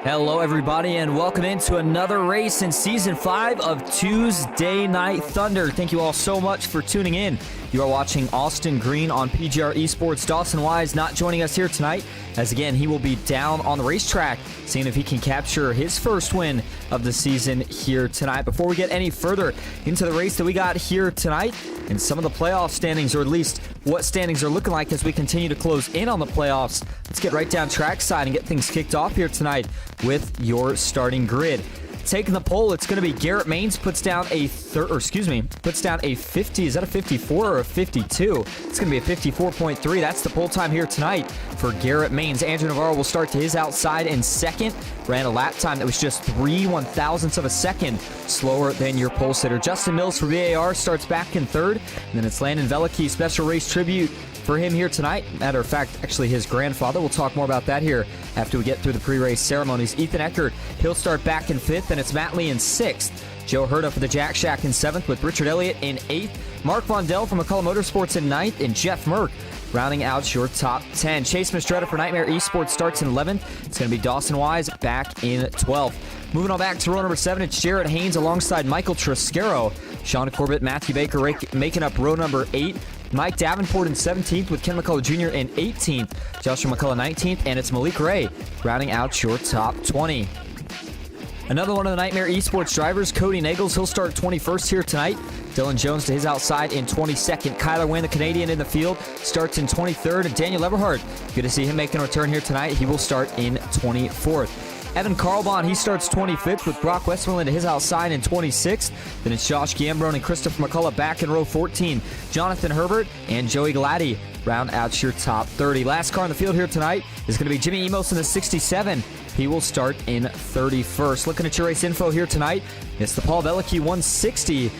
Hello, everybody, and welcome into another race in Season 5 of Tuesday Night Thunder. Thank you all so much for tuning in. You are watching Austin Green on PGR eSports. Dawson Wise not joining us here tonight, as again, he will be down on the racetrack, seeing if he can capture his first win of the season here tonight. Before we get any further into the race that we got here tonight, and some of the playoff standings, or at least what standings are looking like as we continue to close in on the playoffs, let's get right down trackside and get things kicked off here tonight with your starting grid. Taking the pole, it's going to be Garrett Maines, puts down a 50. Is that a 54 or a 52? It's going to be a 54.3. That's the pole time here tonight for Garrett Maines. Andrew Navarro will start to his outside in second. Ran a lap time that was just 3/1000ths of a second slower than your pole sitter. Justin Mills for VAR starts back in third. And then it's Landon Veliky, special race tribute for him here tonight. Matter of fact, actually his grandfather. We'll talk more about that here after we get through the pre-race ceremonies. Ethan Eckert, he'll start back in fifth, and it's Matt Lee in sixth. Joe Herda for the Jack Shack in seventh, with Richard Elliott in eighth. Mark Vondell from McCullough Motorsports in ninth, and Jeff Merck rounding out your top 10. Chase Mistretta for Nightmare Esports starts in 11th. It's going to be Dawson Wise back in 12th. Moving on back to row number 7, it's Jared Haynes alongside Michael Trescaro. Sean Corbett, Matthew Baker making up row number 8. Mike Davenport in 17th, with Ken McCullough Jr. in 18th. Joshua McCullough 19th, and it's Malik Ray rounding out your top 20. Another one of the Nightmare Esports drivers, Cody Nagels, he'll start 21st here tonight. Dylan Jones to his outside in 22nd. Kyler Wynn, the Canadian in the field, starts in 23rd. And Daniel Everhart, good to see him making a return here tonight. He will start in 24th. Evan Carlbon, he starts 25th, with Brock Westmoreland to his outside in 26th. Then it's Josh Gambrone and Christopher McCullough back in row 14. Jonathan Herbert and Joey Galati round out your top 30. Last car in the field here tonight is going to be Jimmy Emos in the 67. He will start in 31st. Looking at your race info here tonight, it's the Paul Veliky 160.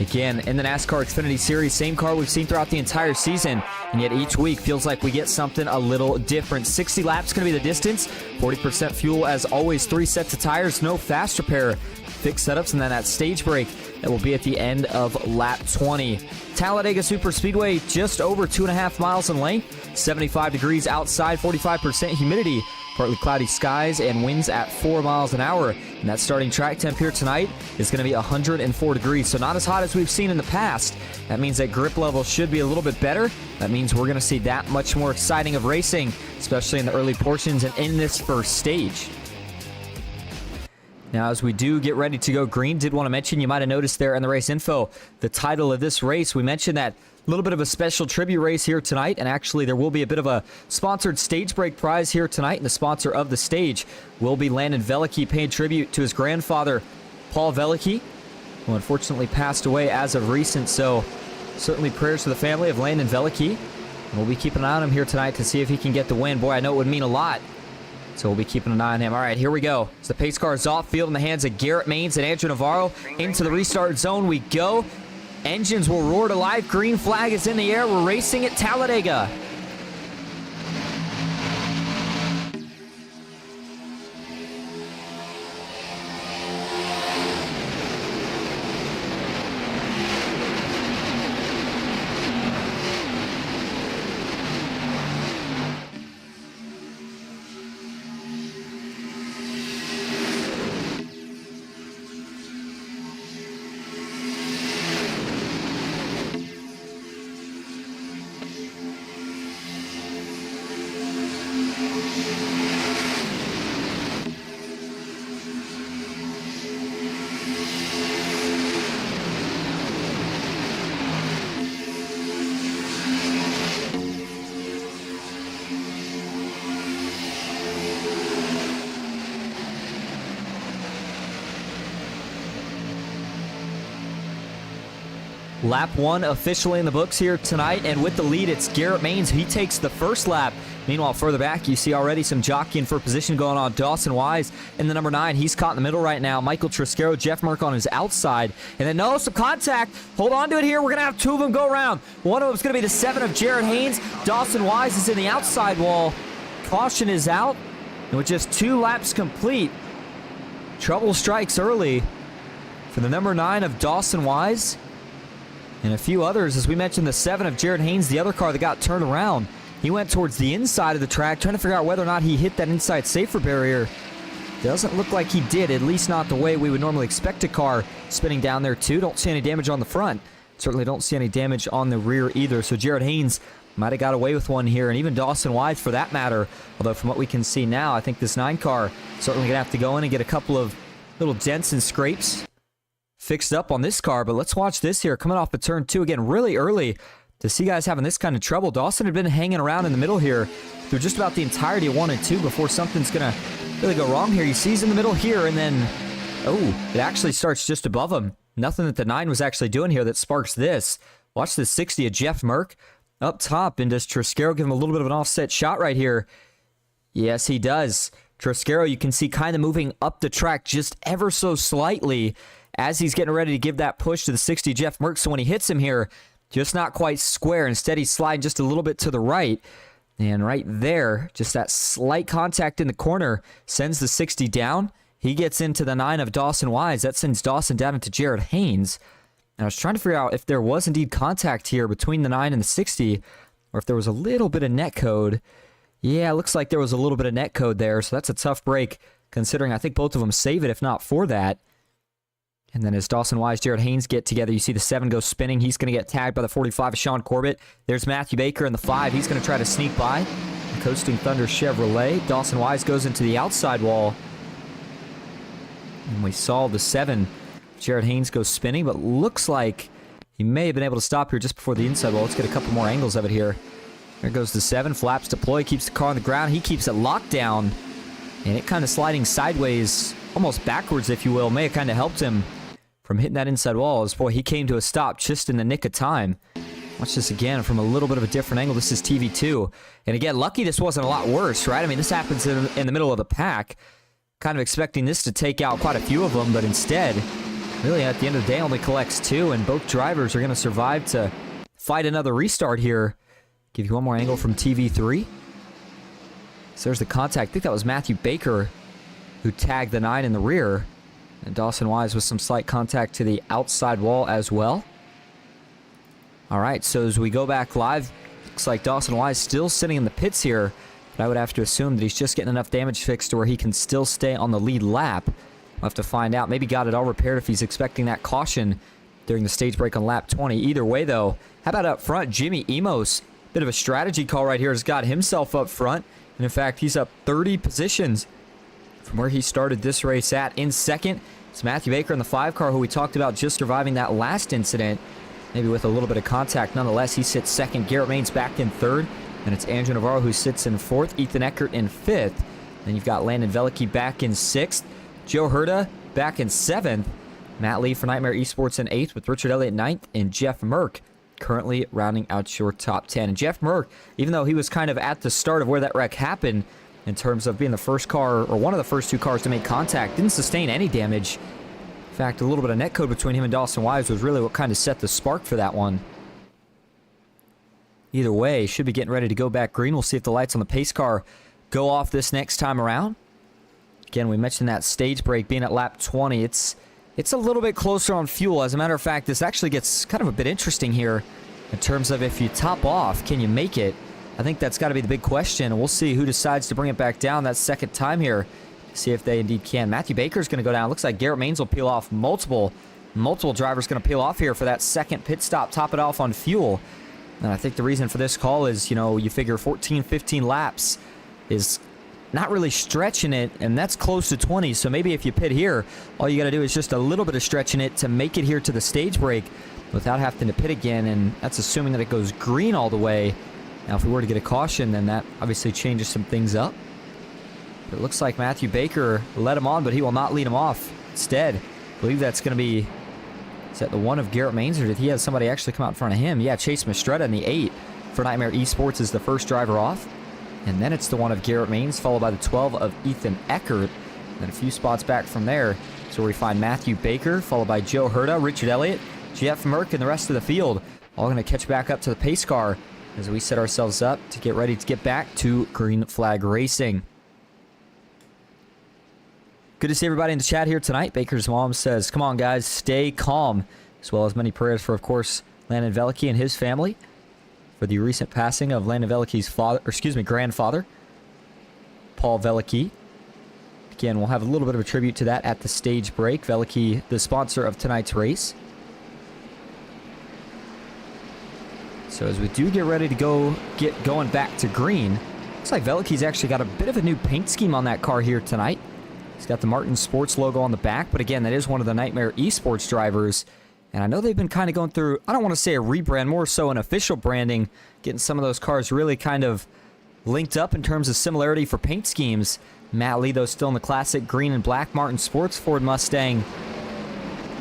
Again, in the NASCAR Xfinity Series, same car we've seen throughout the entire season, and yet each week feels like we get something a little different. 60 laps going to be the distance, 40% fuel as always, 3 sets of tires, no fast repair, fixed setups, and then that stage break that will be at the end of lap 20. Talladega Superspeedway, just over 2.5 miles in length, 75 degrees outside, 45% humidity. Partly cloudy skies and winds at 4 miles an hour. And that starting track temp here tonight is going to be 104 degrees. So not as hot as we've seen in the past. That means that grip level should be a little bit better. That means we're going to see that much more exciting of racing, especially in the early portions and in this first stage. Now, as we do get ready to go green, did want to mention, you might have noticed there in the race info, the title of this race. We mentioned that a little bit of a special tribute race here tonight, and actually there will be a bit of a sponsored stage break prize here tonight, and the sponsor of the stage will be Landon Veliky, paying tribute to his grandfather, Paul Veliky, who unfortunately passed away as of recent. So certainly prayers to the family of Landon Veliky, and we'll be keeping an eye on him here tonight to see if he can get the win. Boy, I know it would mean a lot, so we'll be keeping an eye on him. All right, here we go. As the pace car is off field in the hands of Garrett Maines and Andrew Navarro. Into the restart zone we go. Engines will roar to life. Green flag is in the air. We're racing at Talladega. Lap 1 officially in the books here tonight, and with the lead, it's Garrett Maines. He takes the first lap. Meanwhile, further back, you see already some jockeying for position going on. Dawson Wise in the number 9. He's caught in the middle right now. Michael Trescaro, Jeff Merck on his outside. And then, no, some contact. Hold on to it here. We're going to have 2 of them go around. One of them is going to be the 7 of Jared Haynes. Dawson Wise is in the outside wall. Caution is out. And with just 2 laps complete, trouble strikes early for the number 9 of Dawson Wise. And a few others, as we mentioned, the 7 of Jared Haynes, the other car that got turned around. He went towards the inside of the track, trying to figure out whether or not he hit that inside safer barrier. Doesn't look like he did, at least not the way we would normally expect a car spinning down there too. Don't see any damage on the front. Certainly don't see any damage on the rear either. So Jared Haynes might have got away with one here, and even Dawson Wise for that matter. Although from what we can see now, I think this 9 car certainly going to have to go in and get a couple of little dents and scrapes fixed up on this car. But let's watch this here. Coming off of turn 2 again really early to see guys having this kind of trouble. Dawson had been hanging around in the middle here through just about the entirety of 1 and 2 before something's going to really go wrong here. You see he's in the middle here, and then, oh, it actually starts just above him. Nothing that the 9 was actually doing here that sparks this. Watch this 60 of Jeff Merck up top, and does Triscaro give him a little bit of an offset shot right here? Yes, he does. Triscaro, you can see kind of moving up the track just ever so slightly as he's getting ready to give that push to the 60 Jeff Merck. So when he hits him here, just not quite square. Instead, he's sliding just a little bit to the right. And right there, just that slight contact in the corner sends the 60 down. He gets into the 9 of Dawson Wise. That sends Dawson down into Jared Haynes. And I was trying to figure out if there was indeed contact here between the 9 and the 60, or if there was a little bit of net code. Yeah, it looks like there was a little bit of net code there, so that's a tough break, considering I think both of them save it, if not for that. And then as Dawson Wise, Jared Haynes get together, you see the 7 go spinning. He's going to get tagged by the 45 of Sean Corbett. There's Matthew Baker in the 5. He's going to try to sneak by the Coasting Thunder Chevrolet. Dawson Wise goes into the outside wall. And we saw the 7, Jared Haynes, go spinning, but looks like he may have been able to stop here just before the inside wall. Let's get a couple more angles of it here. There goes the 7, flaps deploy, keeps the car on the ground. He keeps it locked down, and it kind of sliding sideways, almost backwards, if you will. May have kind of helped him from hitting that inside wall, as boy, he came to a stop just in the nick of time. Watch this again from a little bit of a different angle. This is TV2. And again, lucky this wasn't a lot worse, right? I mean, this happens in the middle of the pack. Kind of expecting this to take out quite a few of them, but instead, really at the end of the day, only collects 2, and both drivers are going to survive to fight another restart here. Give you one more angle from TV3. So there's the contact. I think that was Matthew Baker who tagged the 9 in the rear. And Dawson Wise with some slight contact to the outside wall as well. All right, so as we go back live, looks like Dawson Wise still sitting in the pits here. But I would have to assume that he's just getting enough damage fixed to where he can still stay on the lead lap. We'll have to find out. Maybe got it all repaired if he's expecting that caution during the stage break on lap 20. Either way, though, how about up front? Jimmy Emos, bit of a strategy call right here, has got himself up front. And in fact, he's up 30 positions from where he started this race at. In second, it's Matthew Baker in the 5 car, who we talked about just surviving that last incident, maybe with a little bit of contact. Nonetheless, he sits second. Garrett Maines back in third. And it's Andrew Navarro who sits in 4th. Ethan Eckert in 5th. Then you've got Landon Velicky back in 6th. Joe Herda back in 7th. Matt Lee for Nightmare Esports in 8th, with Richard Elliott 9th. And Jeff Merck currently rounding out your top 10. And Jeff Merck, even though he was kind of at the start of where that wreck happened, in terms of being the first car, or one of the first 2 cars to make contact, didn't sustain any damage. In fact, a little bit of net code between him and Dawson Wise was really what kind of set the spark for that one. Either way, should be getting ready to go back green. We'll see if the lights on the pace car go off this next time around. Again, we mentioned that stage break being at lap 20. It's a little bit closer on fuel. As a matter of fact, this actually gets kind of a bit interesting here in terms of if you top off, can you make it? I think that's got to be the big question, and we'll see who decides to bring it back down that second time here. See if they indeed can. Matthew Baker's going to go down. Looks like Garrett Maines will peel off. Multiple drivers going to peel off here for that second pit stop. Top it off on fuel. And I think the reason for this call is, you figure 14, 15 laps is not really stretching it, and that's close to 20. So maybe if you pit here, all you got to do is just a little bit of stretching it to make it here to the stage break without having to pit again, and that's assuming that it goes green all the way. Now, if we were to get a caution, then that obviously changes some things up. But it looks like Matthew Baker led him on, but he will not lead him off. Instead, I believe that's going to be, is that the 1 of Garrett Maines, or did he have somebody actually come out in front of him? Yeah, Chase Mistretta in the 8 for Nightmare Esports is the first driver off. And then it's the 1 of Garrett Maines, followed by the 12 of Ethan Eckert. And then a few spots back from there, so we find Matthew Baker, followed by Joe Herda, Richard Elliott, Jeff Merck, and the rest of the field. All going to catch back up to the pace car as we set ourselves up to get ready to get back to green flag racing. Good to see everybody in the chat here tonight. Baker's mom says, come on, guys, stay calm. As well as many prayers for, of course, Landon Velicky and his family for the recent passing of Landon Velicky's grandfather, Paul Velicky. Again, we'll have a little bit of a tribute to that at the stage break. Veliky, the sponsor of tonight's race. So as we do get ready to get going back to green, looks like Veliky's actually got a bit of a new paint scheme on that car here tonight. He's got the Martin Sports logo on the back, but again, that is one of the NASCAR eSports drivers. And I know they've been kind of going through, I don't want to say a rebrand, more so an official branding, getting some of those cars really kind of linked up in terms of similarity for paint schemes. Matt Lee, though, still in the classic green and black Martin Sports Ford Mustang.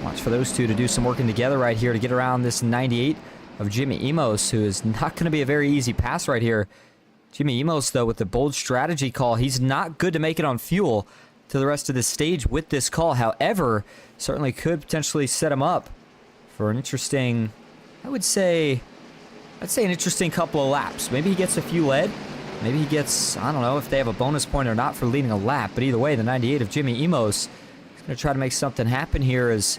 Watch for those two to do some working together right here to get around this 98 of Jimmy Emos, who is not going to be a very easy pass right here. Jimmy Emos, though, with the bold strategy call, he's not good to make it on fuel to the rest of the stage with this call. However, certainly could potentially set him up for an interesting, I'd say an interesting couple of laps. Maybe he gets a few led. Maybe he gets, I don't know if they have a bonus point or not for leading a lap. But either way, the 98 of Jimmy Emos is going to try to make something happen here as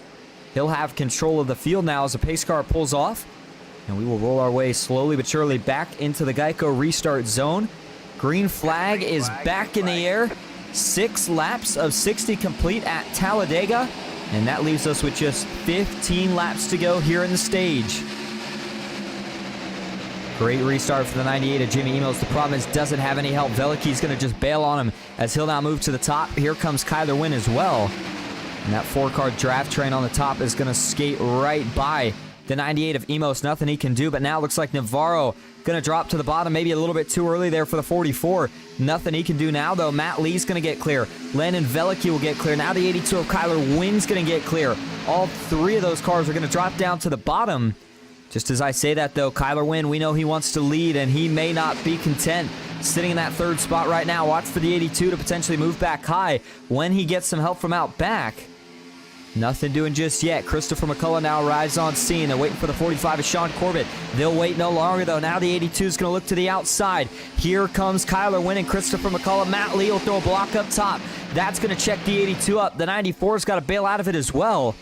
he'll have control of the field now as the pace car pulls off. And we will roll our way slowly but surely back into the Geico restart zone. Green flag is back in the air. 6 laps of 60 complete at Talladega. And that leaves us with just 15 laps to go here in the stage. Great restart for the 98 of Jimmy Emos. The problem is doesn't have any help. Veliky's going to just bail on him as he'll now move to the top. Here comes Kyler Wynn as well. And that 4-car draft train on the top is going to skate right by the 98 of Emos. Nothing he can do, but now it looks like Navarro going to drop to the bottom, maybe a little bit too early there for the 44. Nothing he can do now, though. Matt Lee's going to get clear. Landon Veliky will get clear. Now the 82 of Kyler Wynn's going to get clear. All 3 of those cars are going to drop down to the bottom. Just as I say that, though, Kyler Wynn, we know he wants to lead, and he may not be content sitting in that 3rd spot right now. Watch for the 82 to potentially move back high when he gets some help from out back. Nothing doing just yet. Christopher McCullough now arrives on scene. They're waiting for the 45 of Sean Corbett. They'll wait no longer, though. Now the 82 is going to look to the outside. Here comes Kyler Wynn and Christopher McCullough. Matt Lee will throw a block up top. That's going to check the 82 up. The 94's got to bail out of it as well.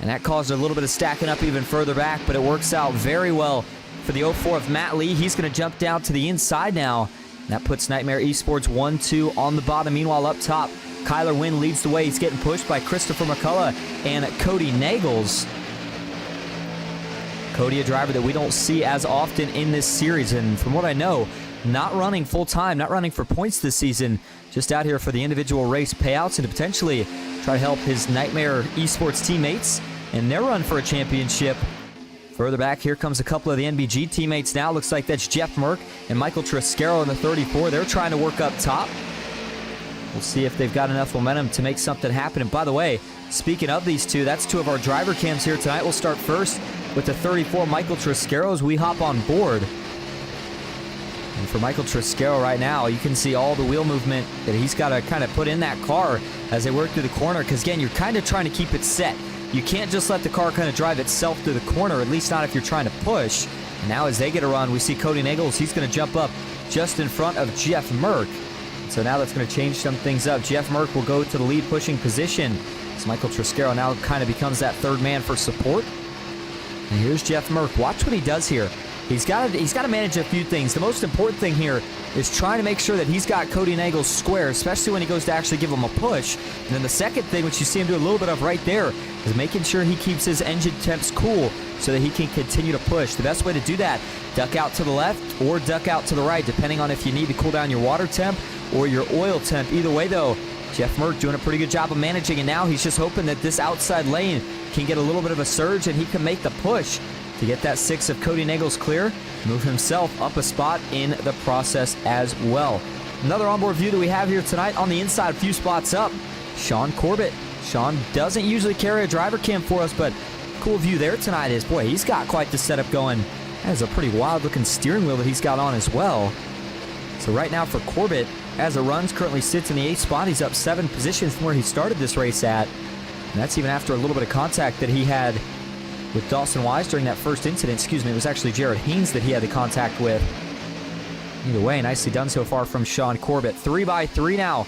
And that caused a little bit of stacking up even further back, but it works out very well for the 04 of Matt Lee. He's going to jump down to the inside now. That puts NASCAR eSports 1-2 on the bottom. Meanwhile, up top, Kyler Wynn leads the way. He's getting pushed by Christopher McCullough and Cody Nagels. Cody, a driver that we don't see as often in this series, and from what I know, not running full-time, not running for points this season, just out here for the individual race payouts and to potentially try to help his NASCAR eSports teammates in their run for a championship. Further back, here comes a couple of the NBG teammates now. Looks like that's Jeff Merck and Michael Triscaro in the 34. They're trying to work up top. We'll see if they've got enough momentum to make something happen. And by the way, speaking of these two, that's 2 of our driver cams here tonight. We'll start first with the 34, Michael Triscaro, as we hop on board. And for Michael Triscaro right now, you can see all the wheel movement that he's got to kind of put in that car as they work through the corner. Because, again, you're kind of trying to keep it set. You can't just let the car kind of drive itself through the corner, at least not if you're trying to push. And now as they get a run, we see Cody Nagels. He's going to jump up just in front of Jeff Merck. So now that's going to change some things up. Jeff Merck will go to the lead pushing position as Michael Triscaro now kind of becomes that 3rd man for support. And here's Jeff Merck. Watch what he does here. He's got to manage a few things. The most important thing here is trying to make sure that he's got Cody Nagels square, especially when he goes to actually give him a push. And then the second thing, which you see him do a little bit of right there, is making sure he keeps his engine temps cool so that he can continue to push. The best way to do that, duck out to the left or duck out to the right, depending on if you need to cool down your water temp or your oil temp. Either way, though, Jeff Merck doing a pretty good job of managing, and now he's just hoping that this outside lane can get a little bit of a surge and he can make the push to get that 6 of Cody Nagels clear, move himself up a spot in the process as well. Another onboard view that we have here tonight on the inside, a few spots up, Sean Corbett. Sean doesn't usually carry a driver cam for us, but cool view there tonight is, boy, he's got quite the setup going. That is a pretty wild-looking steering wheel that he's got on as well. So right now for Corbett, as it runs, currently sits in the 8th spot. He's up 7 positions from where he started this race at. And that's even after a little bit of contact that he had with Dawson Wise during that first incident. Excuse me, it was actually Jared Haynes that he had the contact with. Either way, nicely done so far from Sean Corbett. 3x3 now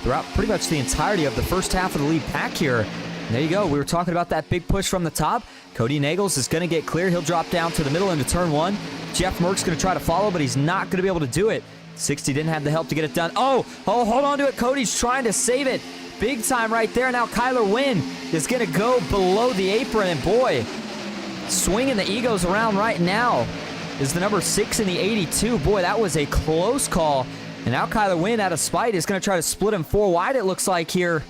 throughout pretty much the entirety of the first half of the lead pack here. And there you go. We were talking about that big push from the top. Cody Nagels is going to get clear. He'll drop down to the middle into turn 1. Jeff Merck's going to try to follow, but he's not going to be able to do it. 60 didn't have the help to get it done. Oh, hold on to it. Cody's trying to save it. big time right there. Now Kyler Wynn is going to go below the apron, and boy, swinging the egos around right now is the number 6 in the 82. Boy, that was a close call. And now Kyler Wynn, out of spite, is going to try to split him 4 wide, it looks like here.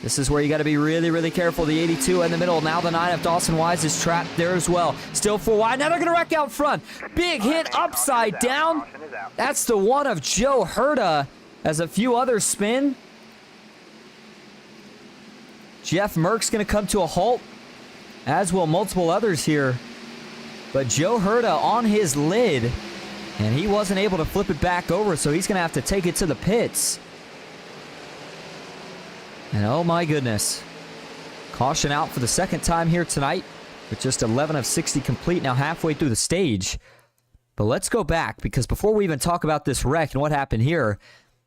This is where you got to be really, really careful. The 82 in the middle. Now the 9 of Dawson Wise is trapped there as well. Still 4 wide. Now they're going to wreck out front. Big hit upside down. That's the 1 of Joe Herta as a few others spin. Jeff Merck's going to come to a halt, as will multiple others here. But Joe Herta on his lid, and he wasn't able to flip it back over, so he's going to have to take it to the pits. And oh my goodness. Caution out for the second time here tonight, with just 11 of 60 complete, now halfway through the stage. But let's go back, because before we even talk about this wreck and what happened here,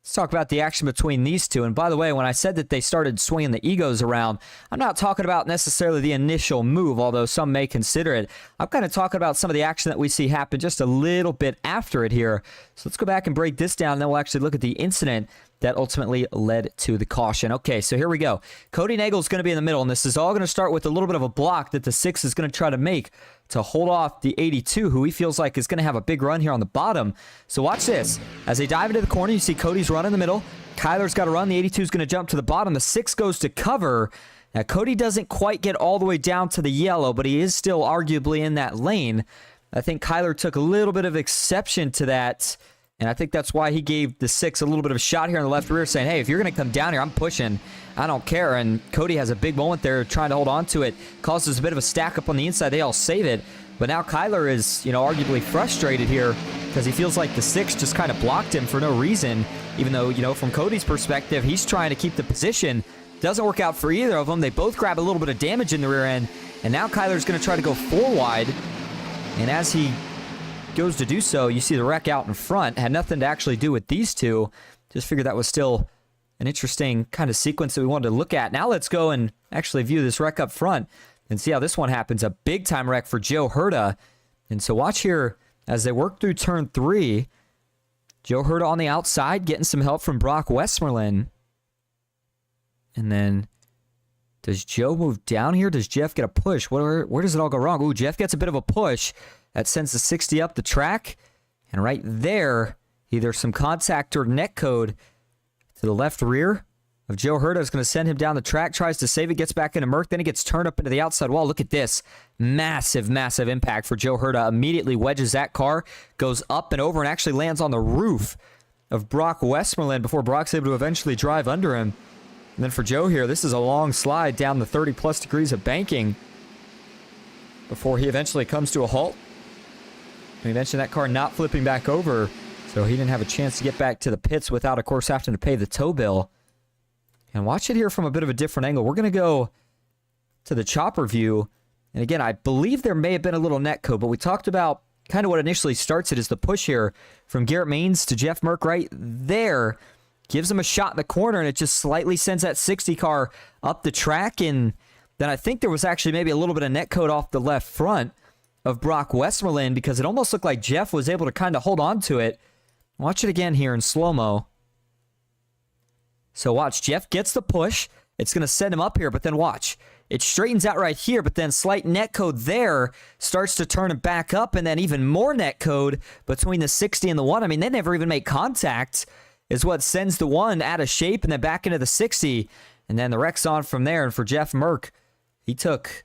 let's talk about the action between these two. And by the way, when I said that they started swinging the egos around, I'm not talking about necessarily the initial move, although some may consider it. I'm kind of talking about some of the action that we see happen just a little bit after it here. So let's go back and break this down, and then we'll actually look at the incident that ultimately led to the caution. Okay, so here we go. Cody Nagel's going to be in the middle, and this is all going to start with a little bit of a block that the 6 is going to try to make to hold off the 82, who he feels like is going to have a big run here on the bottom. So watch this. As they dive into the corner, you see Cody's run in the middle. Kyler's got to run. The 82 is going to jump to the bottom. The 6 goes to cover. Now, Cody doesn't quite get all the way down to the yellow, but he is still arguably in that lane. I think Kyler took a little bit of exception to that, and I think that's why he gave the 6 a little bit of a shot here in the left rear, saying, hey, if you're going to come down here, I'm pushing. I don't care. And Cody has a big moment there trying to hold on to it. Causes a bit of a stack up on the inside. They all save it. But now Kyler is, arguably frustrated here because he feels like the 6 just kind of blocked him for no reason, even though, from Cody's perspective, he's trying to keep the position. Doesn't work out for either of them. They both grab a little bit of damage in the rear end. And now Kyler's going to try to go 4 wide. And as he goes to do so, you see the wreck out in front. Had nothing to actually do with these two. Just figured that was still an interesting kind of sequence that we wanted to look at. Now let's go and actually view this wreck up front and see how this one happens. A big-time wreck for Joe Herta. And so watch here as they work through turn 3. Joe Herta on the outside, getting some help from Brock Westmoreland. And then does Joe move down here? Does Jeff get a push? Where does it all go wrong? Ooh, Jeff gets a bit of a push. That sends the 60 up the track. And right there, either some contact or net code to the left rear of Joe Herta is going to send him down the track. Tries to save it, gets back into Merck. Then he gets turned up into the outside wall. Look at this. Massive, massive impact for Joe Herta. Immediately wedges that car, goes up and over, and actually lands on the roof of Brock Westmoreland before Brock's able to eventually drive under him. And then for Joe here, this is a long slide down the 30-plus degrees of banking before he eventually comes to a halt. We mentioned that car not flipping back over, so he didn't have a chance to get back to the pits without, of course, having to pay the tow bill. And watch it here from a bit of a different angle. We're going to go to the chopper view. And again, I believe there may have been a little net code, but we talked about kind of what initially starts it is the push here from Garrett Maines to Jeff Merck right there. Gives him a shot in the corner, and it just slightly sends that 60 car up the track. And then I think there was actually maybe a little bit of net code off the left front of Brock Westmoreland because it almost looked like Jeff was able to kind of hold on to it. Watch it again here in slow-mo. So watch, Jeff gets the push. It's going to send him up here, but then watch. It straightens out right here, but then slight net code there starts to turn him back up, and then even more net code between the 60 and the 1. I mean, they never even make contact is what sends the 1 out of shape and then back into the 60. And then the wreck's on from there. And for Jeff Merck, he took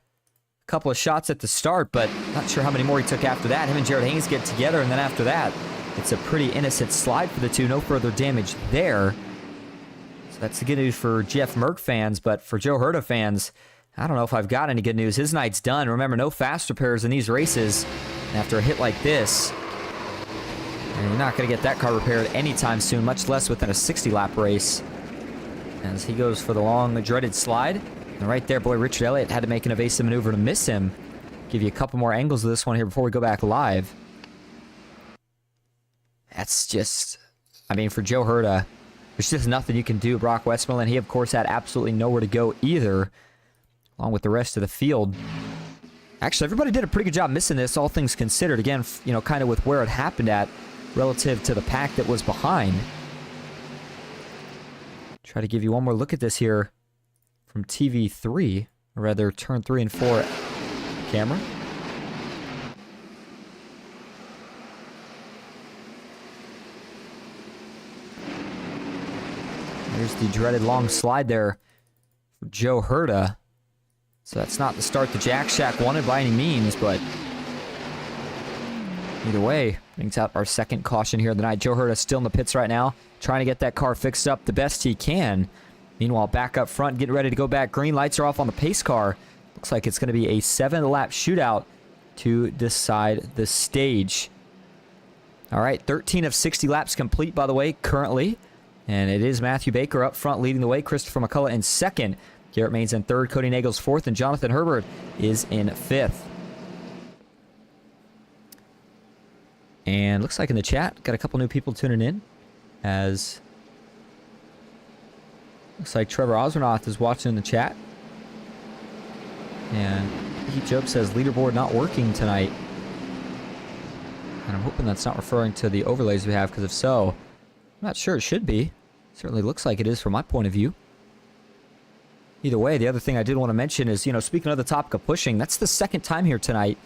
a couple of shots at the start, but not sure how many more he took after that. Him and Jared Haynes get together, and then after that, it's a pretty innocent slide for the two. No further damage there. So that's the good news for Jeff Merck fans, but for Joe Herta fans, I don't know if I've got any good news. His night's done. Remember, no fast repairs in these races. And after a hit like this, and you're not going to get that car repaired anytime soon, much less within a 60-lap race. As he goes for the long, dreaded slide. And right there, boy, Richard Elliott had to make an evasive maneuver to miss him. Give you a couple more angles of this one here before we go back live. That's just, I mean, for Joe Herta, there's just nothing you can do. Brock Westmoreland, he, of course, had absolutely nowhere to go either, along with the rest of the field. Actually, everybody did a pretty good job missing this, all things considered. Again, kind of with where it happened at relative to the pack that was behind. Try to give you one more look at this here from TV3, or rather turn 3 and 4 camera. There's the dreaded long slide there for Joe Herta. So that's not the start the Jack Shack wanted by any means, but either way, brings out our second caution here of the night. Joe Herta still in the pits right now, trying to get that car fixed up the best he can. Meanwhile, back up front, getting ready to go back. Green lights are off on the pace car. Looks like it's going to be a 7-lap shootout to decide the stage. All right, 13 of 60 laps complete, by the way, currently. And it is Matthew Baker up front leading the way. Christopher McCullough in second. Garrett Maines in third. Cody Nagels fourth. And Jonathan Herbert is in fifth. And looks like in the chat, got a couple new people tuning in. As looks like Trevor Osmernoth is watching in the chat. And Heat Job says leaderboard not working tonight. And I'm hoping that's not referring to the overlays we have, because if so, I'm not sure it should be. Certainly looks like it is from my point of view. Either way, the other thing I did want to mention is, speaking of the topic of pushing, that's the second time here tonight.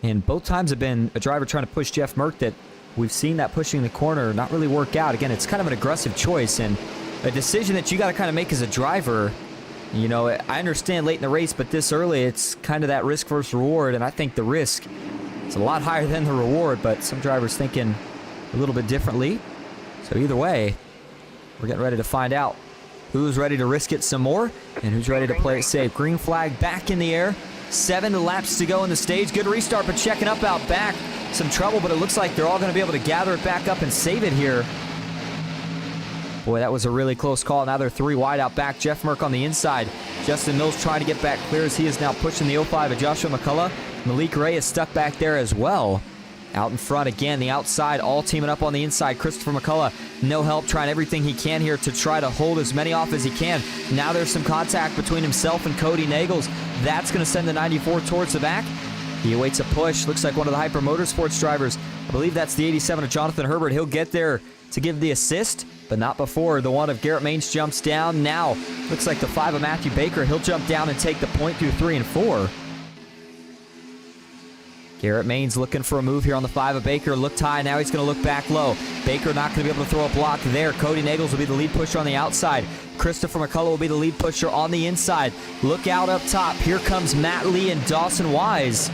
And both times have been a driver trying to push Jeff Merck that we've seen that pushing the corner not really work out. Again, it's kind of an aggressive choice and a decision that you got to kind of make as a driver. I understand late in the race, but this early, it's kind of that risk versus reward. And I think the risk is a lot higher than the reward, but some drivers thinking a little bit differently. So either way, we're getting ready to find out who's ready to risk it some more and who's ready to play it safe. Green flag back in the air. 7 laps to go in the stage. Good restart, but checking up out back. Some trouble, but it looks like they're all going to be able to gather it back up and save it here. Boy, that was a really close call. Now they're 3 wide out back. Jeff Merck on the inside. Justin Mills trying to get back clear as he is now pushing the 05 of Joshua McCullough. Malik Ray is stuck back there as well. Out in front again, the outside, all teaming up on the inside. Christopher McCullough, no help, trying everything he can here to try to hold as many off as he can. Now there's some contact between himself and Cody Nagels. That's going to send the 94 towards the back. He awaits a push. Looks like one of the Hyper Motorsports drivers. I believe that's the 87 of Jonathan Herbert. He'll get there to give the assist, but not before the one of Garrett Maines jumps down. Now, looks like the 5 of Matthew Baker. He'll jump down and take the point through 3 and 4. Garrett Maines looking for a move here on the 5 of Baker. Looked high, now he's going to look back low. Baker not going to be able to throw a block there. Cody Nagels will be the lead pusher on the outside. Christopher McCullough will be the lead pusher on the inside. Look out up top. Here comes Matt Lee and Dawson Wise.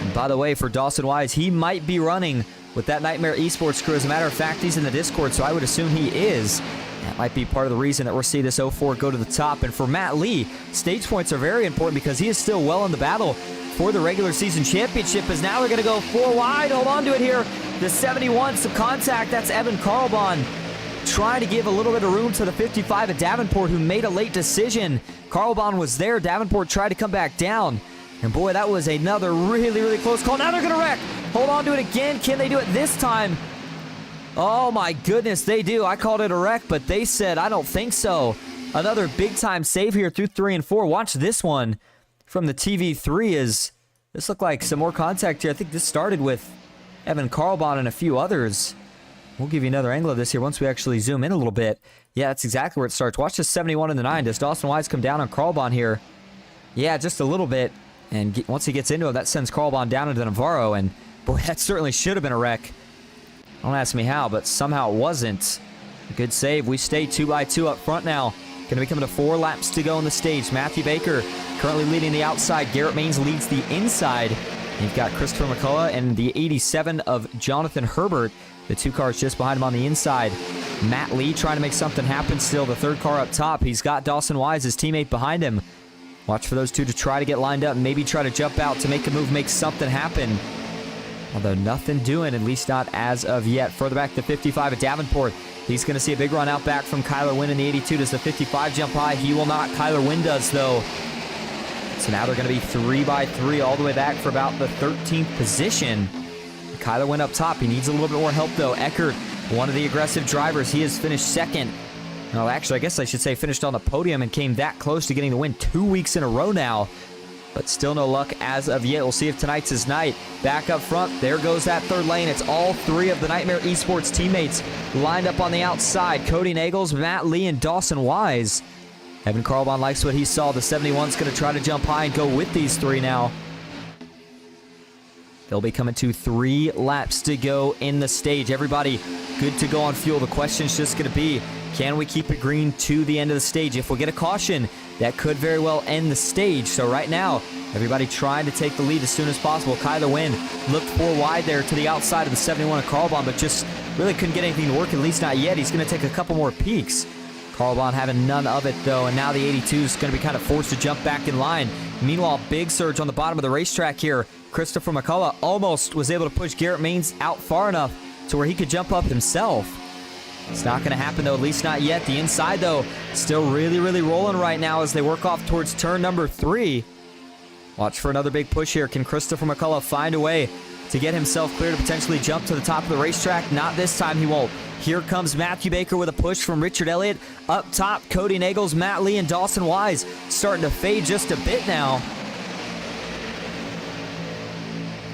And by the way, for Dawson Wise, he might be running with that Nightmare Esports crew. As a matter of fact, he's in the Discord, so I would assume he is. That might be part of the reason that we're seeing this 04 go to the top. And for Matt Lee, stage points are very important because he is still well in the battle for the regular season championship, as now they're going to go 4 wide. Hold on to it here. The 71, some contact. That's Evan Carlbon trying to give a little bit of room to the 55 at Davenport, who made a late decision. Carlbon was there. Davenport tried to come back down. And boy, that was another really, really close call. Now they're going to wreck. Hold on to it again. Can they do it this time? Oh my goodness, they do. I called it a wreck, but they said, I don't think so. Another big-time save here through 3 and 4. Watch this one from the TV3. Is this looked like some more contact here. I think this started with Evan Carlbon and a few others. We'll give you another angle of this here once we actually zoom in a little bit. Yeah, that's exactly where it starts. Watch this 71 and the 9. Does Dawson Wise come down on Carlbon here? Yeah, just a little bit. And once he gets into it, that sends Carlbon down into Navarro. And boy, that certainly should have been a wreck. Don't ask me how, but somehow it wasn't. Good save. We stay 2 by 2 up front now. Going to be coming to 4 laps to go on the stage. Matthew Baker currently leading the outside. Garrett Maines leads the inside. You've got Christopher McCullough and the 87 of Jonathan Herbert. The 2 cars just behind him on the inside. Matt Lee trying to make something happen still. The 3rd car up top. He's got Dawson Wise, his teammate, behind him. Watch for those 2 to try to get lined up and maybe try to jump out to make a move, make something happen. Although nothing doing, at least not as of yet. Further back, the 55 at Davenport. He's going to see a big run out back from Kyler Wynn in the 82. Does the 55 jump high? He will not. Kyler Wynn does, though. So now they're going to be 3 by 3 all the way back for about the 13th position. Kyler Wynn up top. He needs a little bit more help, though. Eckert, one of the aggressive drivers. He has finished second. No, actually, I guess I should say finished on the podium and came that close to getting the win 2 weeks in a row now. but still no luck as of yet. We'll see if tonight's his night. Back up front, there goes that third lane. It's all three of the Nightmare Esports teammates lined up on the outside. Cody Nagels, Matt Lee, and Dawson Wise. Evan Carlbon likes what he saw. The 71's going to try to jump high and go with these three now. They'll be coming to 3 laps to go in the stage. Everybody good to go on fuel. The question's just going to be, can we keep it green to the end of the stage? If we get a caution, that could very well end the stage. So right now, everybody trying to take the lead as soon as possible. Kyler Wynn looked 4 wide there to the outside of the 71 of Carlbon, but just really couldn't get anything to work, at least not yet. He's going to take a couple more peeks. Carlbon having none of it, though, and now the 82 is going to be kind of forced to jump back in line. Meanwhile, big surge on the bottom of the racetrack here. Christopher McCullough almost was able to push Garrett Maines out far enough to where he could jump up himself. It's not going to happen, though, at least not yet. The inside, though, still really, really rolling right now as they work off towards turn number 3. Watch for another big push here. Can Christopher McCullough find a way to get himself clear to potentially jump to the top of the racetrack? Not this time, he won't. Here comes Matthew Baker with a push from Richard Elliott. Up top, Cody Nagels, Matt Lee, and Dawson Wise starting to fade just a bit now.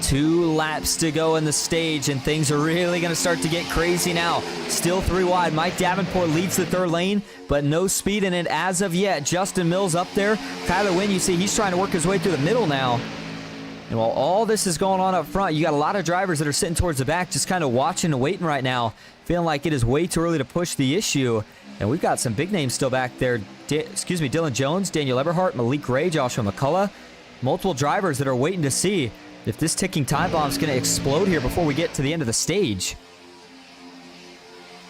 2 laps to go in the stage, and things are really going to start to get crazy now. Still 3 wide. Mike Davenport leads the third lane, but no speed in it as of yet. Justin Mills up there. Kyler Wynn, you see, he's trying to work his way through the middle now. And while all this is going on up front, you got a lot of drivers that are sitting towards the back just kind of watching and waiting right now, feeling like it is way too early to push the issue. And we've got some big names still back there. Dylan Jones, Daniel Eberhardt, Malik Ray, Joshua McCullough. Multiple drivers that are waiting to see if this ticking time bomb is going to explode here before we get to the end of the stage.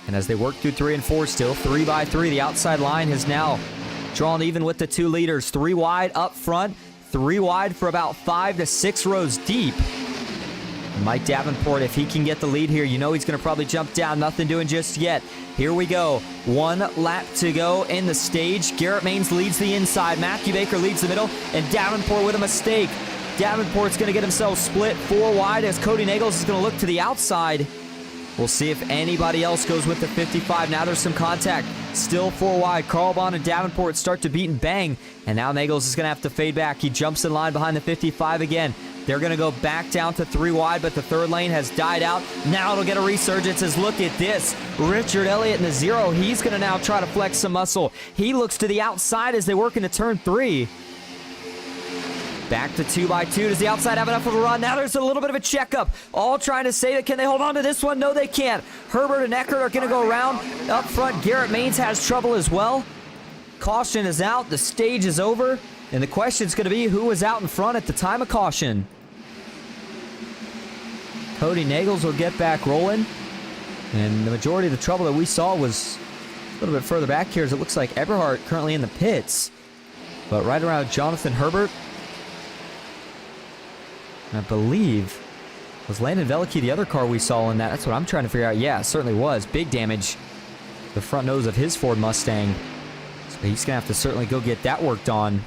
And as they work through 3 and 4, still 3 by 3, the outside line has now drawn even with the 2 leaders. 3 wide up front, 3 wide for about 5 to 6 rows deep. Mike Davenport, if he can get the lead here, you know he's going to probably jump down. Nothing doing just yet. Here we go. 1 lap to go in the stage. Garrett Maines leads the inside. Matthew Baker leads the middle. And Davenport with a mistake. Davenport's going to get himself split 4 wide as Cody Nagels is going to look to the outside. We'll see if anybody else goes with the 55. Now there's some contact. Still 4 wide. Carlbon and Davenport start to beat and bang. And now Nagels is going to have to fade back. He jumps in line behind the 55 again. They're going to go back down to 3 wide, but the third lane has died out. Now it'll get a resurgence as look at this. Richard Elliott in the 0. He's going to now try to flex some muscle. He looks to the outside as they work into turn 3. Back to 2 by 2. Does the outside have enough of a run? Now there's a little bit of a checkup. All trying to say that. Can they hold on to this one? No, they can't. Herbert and Eckert are going to go around. Up front, Garrett Maines has trouble as well. Caution is out. The stage is over. And the question is going to be who was out in front at the time of caution. Cody Nagels will get back rolling. And the majority of the trouble that we saw was a little bit further back here as it looks like Eberhardt currently in the pits. But right around Jonathan Herbert, I believe, was Landon Veliky the other car we saw in that? That's what I'm trying to figure out. Yeah, it certainly was. Big damage. The front nose of his Ford Mustang. So he's going to have to certainly go get that worked on.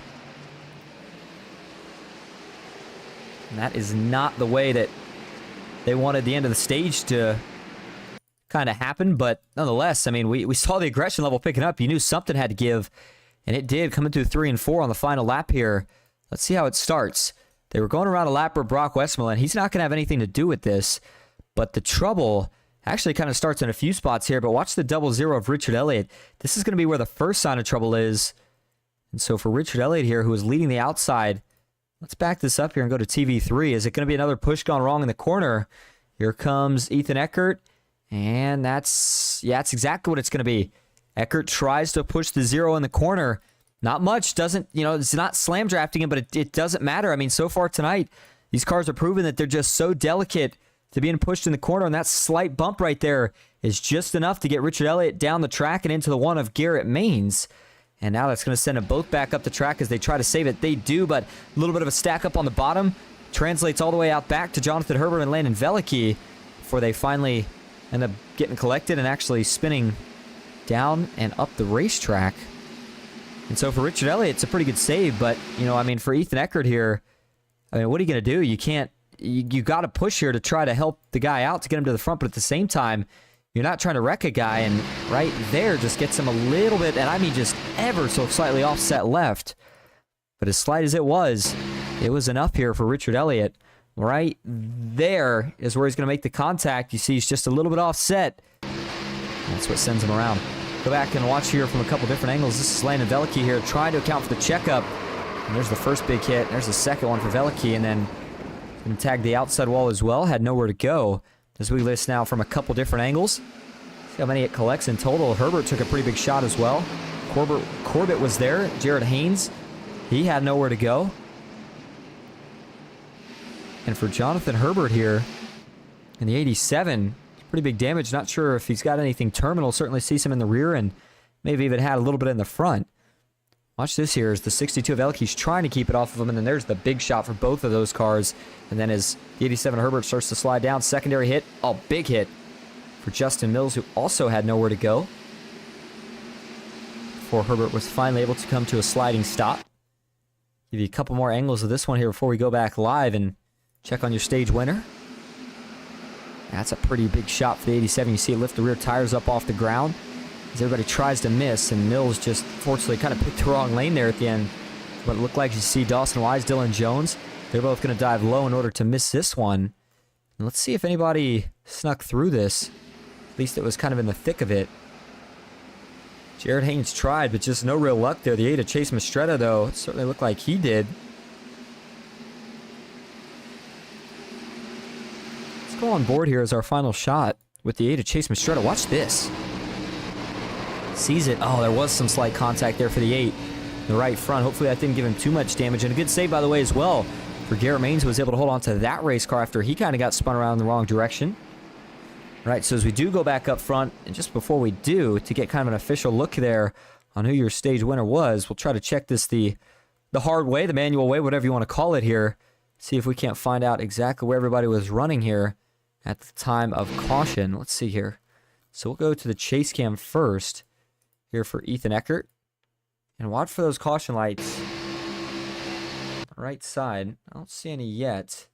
And that is not the way that they wanted the end of the stage to kind of happen. But nonetheless, I mean, we saw the aggression level picking up. You knew something had to give. And it did, coming through 3 and 4 on the final lap here. Let's see how it starts. They were going around a lap for Brock Westmoreland. He's not going to have anything to do with this. But the trouble actually kind of starts in a few spots here. But watch the 00 of Richard Elliott. This is going to be where the first sign of trouble is. And so for Richard Elliott here, who is leading the outside, let's back this up here and go to TV3. Is it going to be another push gone wrong in the corner? Here comes Ethan Eckert. And that's exactly what it's going to be. Eckert tries to push the 0 in the corner. Not much, it's not slam drafting him, but it doesn't matter. I mean, so far tonight, these cars are proving that they're just so delicate to being pushed in the corner, and that slight bump right there is just enough to get Richard Elliott down the track and into the 1 of Garrett Maines. And now that's going to send them both back up the track as they try to save it. They do, but a little bit of a stack up on the bottom. Translates all the way out back to Jonathan Herbert and Landon Veliky before they finally end up getting collected and actually spinning down and up the racetrack. And so for Richard Elliott, it's a pretty good save, but, for Ethan Eckert here, what are you going to do? You got to push here to try to help the guy out to get him to the front, but at the same time, you're not trying to wreck a guy, and right there just gets him a little bit, and just ever so slightly offset left. But as slight as it was, It was enough here for Richard Elliott. Right there is where he's going to make the contact. You see he's just a little bit offset. That's what sends him around. Go back and watch here from a couple different angles. This is Landon Veliky here trying to account for the checkup. And there's the first big hit. There's the second one for Veliky. And then going to tag the outside wall as well. Had nowhere to go. As we list now from a couple different angles. See how many it collects in total. Herbert took a pretty big shot as well. Corbett was there. Jared Haynes, he had nowhere to go. And for Jonathan Herbert here in the 87, pretty big damage. Not sure if he's got anything terminal. Certainly see some in the rear and maybe even had a little bit in the front. Watch this here as the 62 of Veliky's trying to keep it off of him, and then there's the big shot for both of those cars. And then as the 87 Herbert starts to slide down, secondary hit, oh, big hit for Justin Mills, who also had nowhere to go. Before Herbert was finally able to come to a sliding stop. Give you a couple more angles of this one here before we go back live and check on your stage winner. That's a pretty big shot for the 87. You see it lift the rear tires up off the ground as everybody tries to miss, and Mills just fortunately kind of picked the wrong lane there at the end. What it looked like, you see Dawson Wise, Dylan Jones, they're both going to dive low in order to miss this one. And let's see if anybody snuck through this. At least it was kind of in the thick of it. Jared Haynes tried, but just no real luck there. The 8 of Chase Mastretta, though, it certainly looked like he did. Let's go on board here as our final shot with the 8 of Chase Mastretta. Watch this. Sees it. Oh, there was some slight contact there for the 8. The right front. Hopefully that didn't give him too much damage. And a good save, by the way, as well for Garrett Maines, who was able to hold on to that race car after he kind of got spun around in the wrong direction. All right, so as we do go back up front, and just before we do, to get kind of an official look there on who your stage winner was, we'll try to check this the hard way, the manual way, whatever you want to call it here. See if we can't find out exactly where everybody was running here at the time of caution. Let's see here. So we'll go to the chase cam first here for Ethan Eckert. And watch for those caution lights. Right side. I don't see any yet.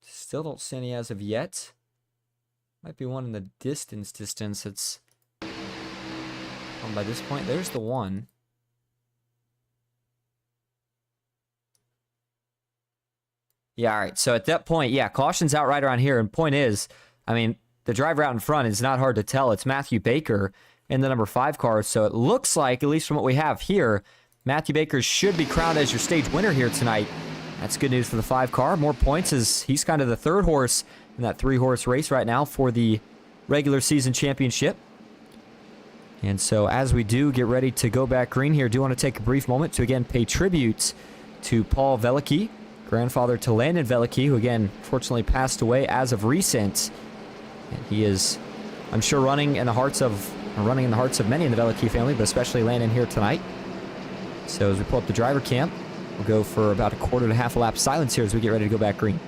Still don't see any as of yet. Might be one in the distance. It's on by this point. There's the one. Yeah, all right. So at that point, yeah, caution's out right around here. And point is, I mean, the driver out in front is not hard to tell. It's Matthew Baker in the number 5 car. So it looks like, at least from what we have here, Matthew Baker should be crowned as your stage winner here tonight. That's good news for the 5 car. More points as he's kind of the 3rd horse in that 3-horse race right now for the regular season championship. And so as we do get ready to go back green here, do want to take a brief moment to again pay tribute to Paul Veliky, grandfather to Landon Veliky, who again fortunately passed away as of recent. And he is, I'm sure, running in the hearts of many in the Veliky family, but especially Landon here tonight. So as we pull up the driver cam, we'll go for about a quarter to half a lap silence here as we get ready to go back green.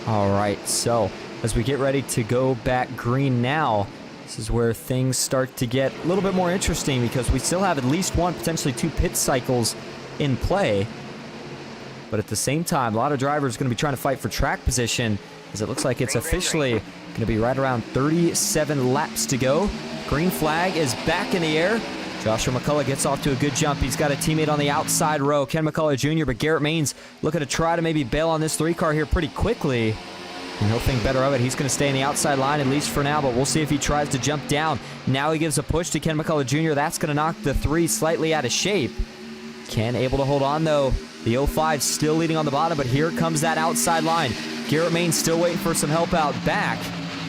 All right, so as we get ready to go back green now, this is where things start to get a little bit more interesting because we still have at least 1, potentially 2 pit cycles in play. But at the same time, a lot of drivers are going to be trying to fight for track position as it looks like it's officially going to be right around 37 laps to go. Green flag is back in the air. Joshua McCullough gets off to a good jump. He's got a teammate on the outside row, Ken McCullough Jr., but Garrett Maines looking to try to maybe bail on this 3 car here pretty quickly. And he'll think better of it. He's going to stay in the outside line, at least for now, but we'll see if he tries to jump down. Now he gives a push to Ken McCullough Jr. That's going to knock the 3 slightly out of shape. Ken able to hold on, though. The 05 still leading on the bottom, but here comes that outside line. Garrett Maines still waiting for some help out back.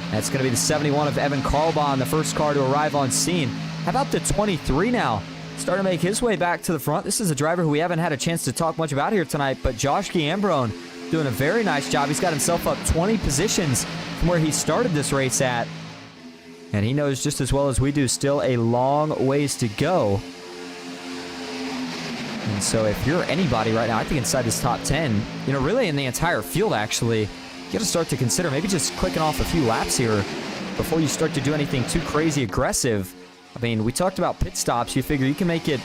That's going to be the 71 of Evan Carlbahn, the first car to arrive on scene. How about the 23 now? Starting to make his way back to the front. This is a driver who we haven't had a chance to talk much about here tonight, but Josh Giambrone doing a very nice job. He's got himself up 20 positions from where he started this race at. And he knows just as well as we do, still a long ways to go. And so if you're anybody right now, I think inside this top 10, you know, really in the entire field actually, you got to start to consider maybe just clicking off a few laps here before you start to do anything too crazy aggressive. I mean, we talked about pit stops. You figure you can make it,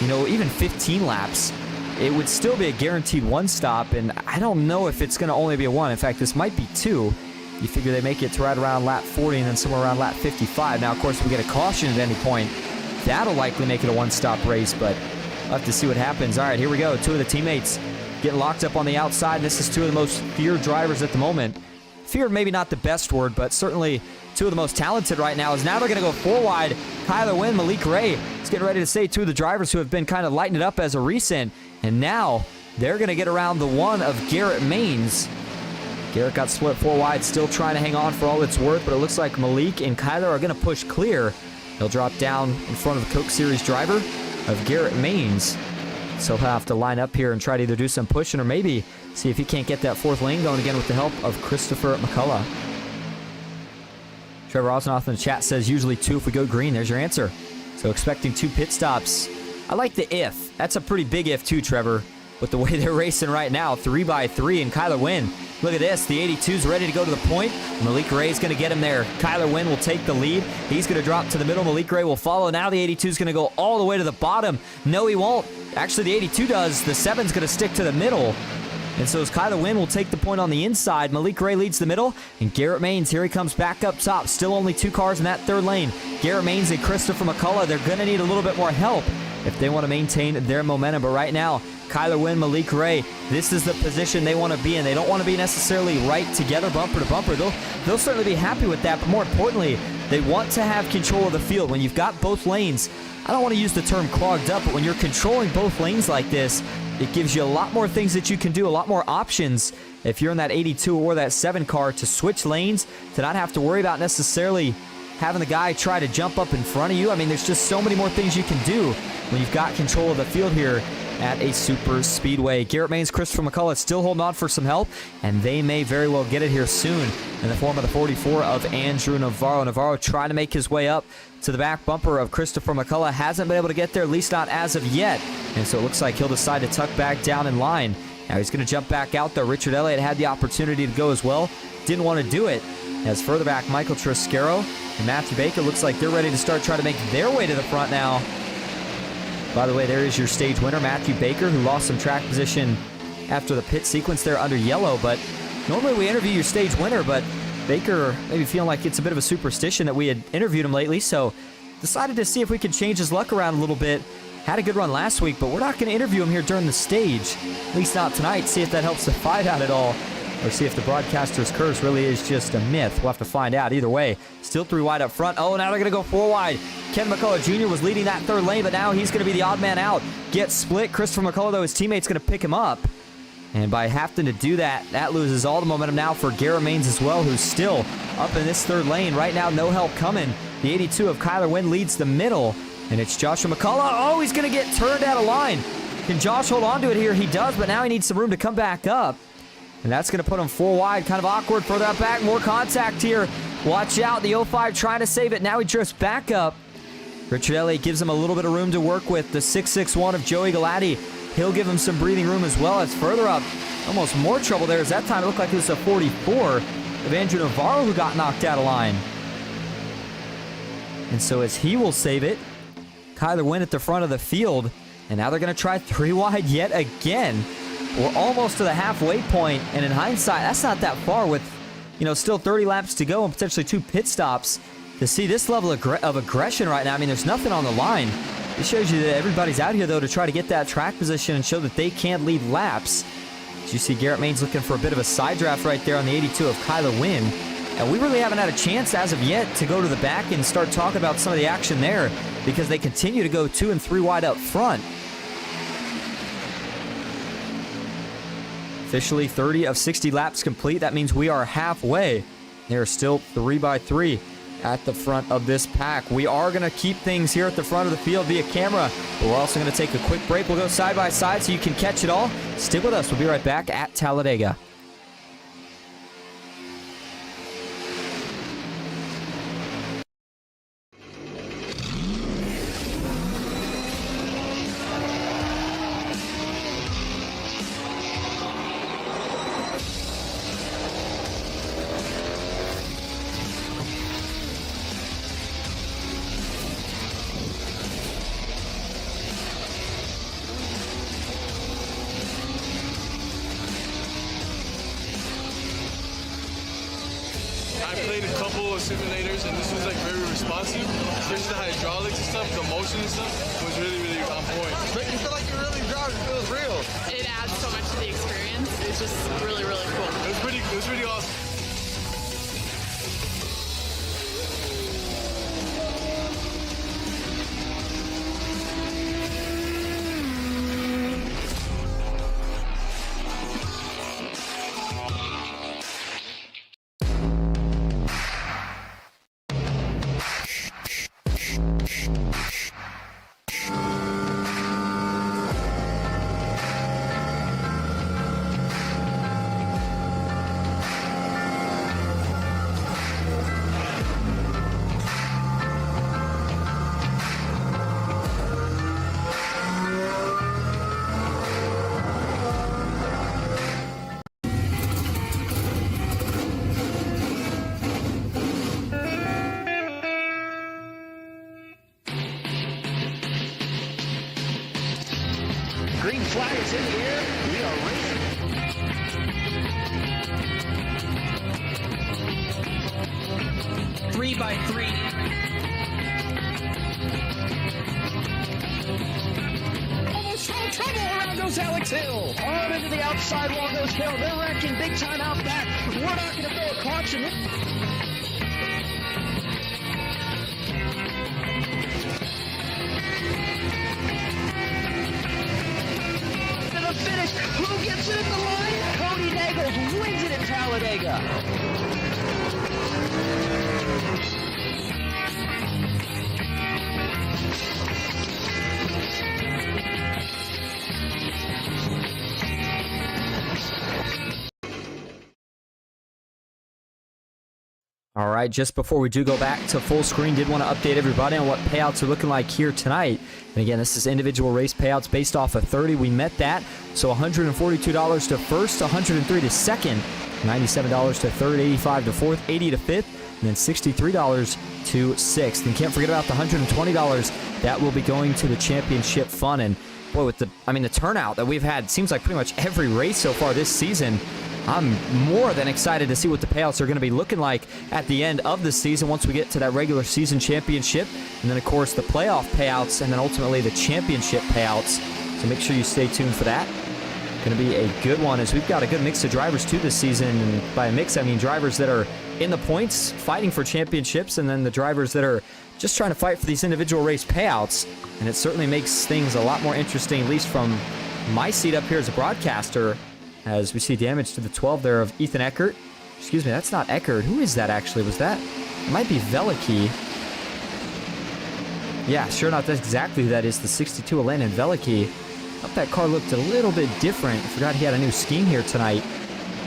you know, even 15 laps. It would still be a guaranteed one stop, and I don't know if it's going to only be a one. In fact, this might be two. You figure they make it to right around lap 40 and then somewhere around lap 55. Now, of course, if we get a caution at any point, that'll likely make it a one-stop race, but we'll have to see what happens. All right, here we go. Two of the teammates getting locked up on the outside. This is two of the most feared drivers at the moment. Feared maybe not the best word, but certainly two of the most talented right now. Is now they're going to go four wide. Kyler Wynn, Malik Ray is getting ready to say two of the drivers who have been kind of lighting it up as a recent. And now they're going to get around the one of Garrett Maines. Garrett got split four wide, still trying to hang on for all it's worth, but it looks like Malik and Kyler are going to push clear. He'll drop down in front of the Coke Series driver of Garrett Maines. So he'll have to line up here and try to either do some pushing or maybe see if he can't get that fourth lane going again with the help of Christopher McCullough. Trevor Osnoth in the chat says usually two if we go green. There's your answer. So expecting two pit stops. I like the if. That's a pretty big if too, Trevor. With the way they're racing right now, 3x3, and Kyler Wynn. Look at this. The 82's ready to go to the point. Malik Ray's going to get him there. Kyler Wynn will take the lead. He's going to drop to the middle. Malik Ray will follow. Now the 82's going to go all the way to the bottom. No, he won't. Actually, the 82 does. The 7's going to stick to the middle. And so as Kyler Wynn will take the point on the inside, Malik Ray leads the middle, and Garrett Maines, here he comes back up top. Still only two cars in that third lane. Garrett Maines and Christopher McCullough, they're going to need a little bit more help if they want to maintain their momentum. But right now, Kyler Wynn, Malik Ray, this is the position they want to be in. They don't want to be necessarily right together, bumper to bumper. They'll certainly be happy with that, but more importantly, they want to have control of the field. When you've got both lanes, I don't want to use the term clogged up, but when you're controlling both lanes like this, it gives you a lot more things that you can do, a lot more options if you're in that 82 or that 7 car to switch lanes, to not have to worry about necessarily having the guy try to jump up in front of you. I mean, there's just so many more things you can do when you've got control of the field here at a super speedway. Garrett Maines, Christopher McCullough still holding on for some help, and they may very well get it here soon in the form of the 44 of Andrew Navarro. Navarro trying to make his way up to the back bumper of Christopher McCullough. Hasn't been able to get there, at least not as of yet. And so it looks like he'll decide to tuck back down in line. Now he's going to jump back out there. Richard Elliott had the opportunity to go as well. Didn't want to do it. As further back, Michael Triscaro and Matthew Baker looks like they're ready to start trying to make their way to the front now. By the way, there is your stage winner, Matthew Baker, who lost some track position after the pit sequence there under yellow. But normally we interview your stage winner, but Baker maybe feeling like it's a bit of a superstition that we had interviewed him lately, so decided to see if we could change his luck around a little bit. Had a good run last week, but we're not going to interview him here during the stage, at least not tonight. See if that helps the fight out at all, or see if the broadcaster's curse really is just a myth. We'll have to find out. Either way, still 3 wide up front. Oh, now they're going to go 4 wide. Ken McCullough Jr. was leading that third lane, but now he's going to be the odd man out. Gets split. Christopher McCullough, though, his teammate's going to pick him up. And by having to do that, that loses all the momentum now for Garrett Maines as well, who's still up in this third lane. Right now, no help coming. The 82 of Kyler Wynn leads the middle, and it's Joshua McCullough. Oh, he's going to get turned out of line. Can Josh hold on to it here? He does, but now he needs some room to come back up. And that's going to put him 4 wide. Kind of awkward. Further out back. More contact here. Watch out. The 05 trying to save it. Now he drifts back up. Richard Elliott gives him a little bit of room to work with. The 661 of Joey Galati. He'll give him some breathing room as well. As further up, almost more trouble there. As that time it looked like it was a 44 of Andrew Navarro who got knocked out of line. And so as he will save it, Kyler Wynn at the front of the field. And now they're going to try 3 wide yet again. We're almost to the halfway point, and in hindsight, that's not that far with, you know, still 30 laps to go and potentially 2 pit stops. To see this level of aggression right now, I mean, there's nothing on the line. It shows you that everybody's out here, though, to try to get that track position and show that they can lead laps. As you see, Garrett Maines looking for a bit of a side draft right there on the 82 of Kyler Wynn. And we really haven't had a chance as of yet to go to the back and start talking about some of the action there, because they continue to go 2 and 3 wide up front. Officially 30 of 60 laps complete. That means we are halfway. They're still 3x3 at the front of this pack. We are going to keep things here at the front of the field via camera, but we're also going to take a quick break. We'll go side by side so you can catch it all. Stick with us. We'll be right back at Talladega. I played a couple of simulators, and this was like very responsive, especially the hydraulics and stuff, the motion and stuff was really, really on point. But you feel like you're really driving, it feels real. It adds so much to the experience. It's just really, really cool. It was pretty awesome. Green flag is in the air. We are racing. Three by three. Almost no trouble. Around goes Alex Hill. On into the outside wall goes Hill. They're wrecking big time out back. We're not going to throw a caution. Finish. Who gets it at the line? Cody Nagels wins it in Talladega. All right, just before we do go back to full screen, did want to update everybody on what payouts are looking like here tonight. And again, this is individual race payouts based off of 30. We met that. So $142 to first, $103 to second, $97 to third, $85 to fourth, $80 to fifth, and then $63 to sixth. And can't forget about the $120 that will be going to the championship fund. And boy, with the turnout that we've had, seems like pretty much every race so far this season, I'm more than excited to see what the payouts are going to be looking like at the end of the season once we get to that regular season championship. And then, of course, the playoff payouts and then ultimately the championship payouts. So make sure you stay tuned for that. Going to be a good one as we've got a good mix of drivers too this season. And by a mix, I mean drivers that are in the points fighting for championships and then the drivers that are just trying to fight for these individual race payouts. And it certainly makes things a lot more interesting, at least from my seat up here as a broadcaster. As we see damage to the 12 there of Ethan Eckert. Excuse me, that's not Eckert. Who is that actually? Was that? It might be Veliky. Yeah, sure enough, that's exactly who that is. The 62 of Landon Veliky. Thought that car looked a little bit different. Forgot he had a new scheme here tonight.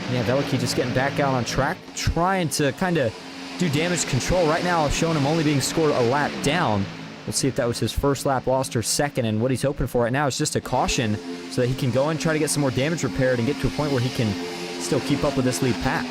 Yeah, Veliky just getting back out on track, trying to kind of do damage control. Right now, showing him only being scored a lap down. We'll see if that was his first lap lost or second, and what he's hoping for right now is just a caution so that he can go and try to get some more damage repaired and get to a point where he can still keep up with this lead pack.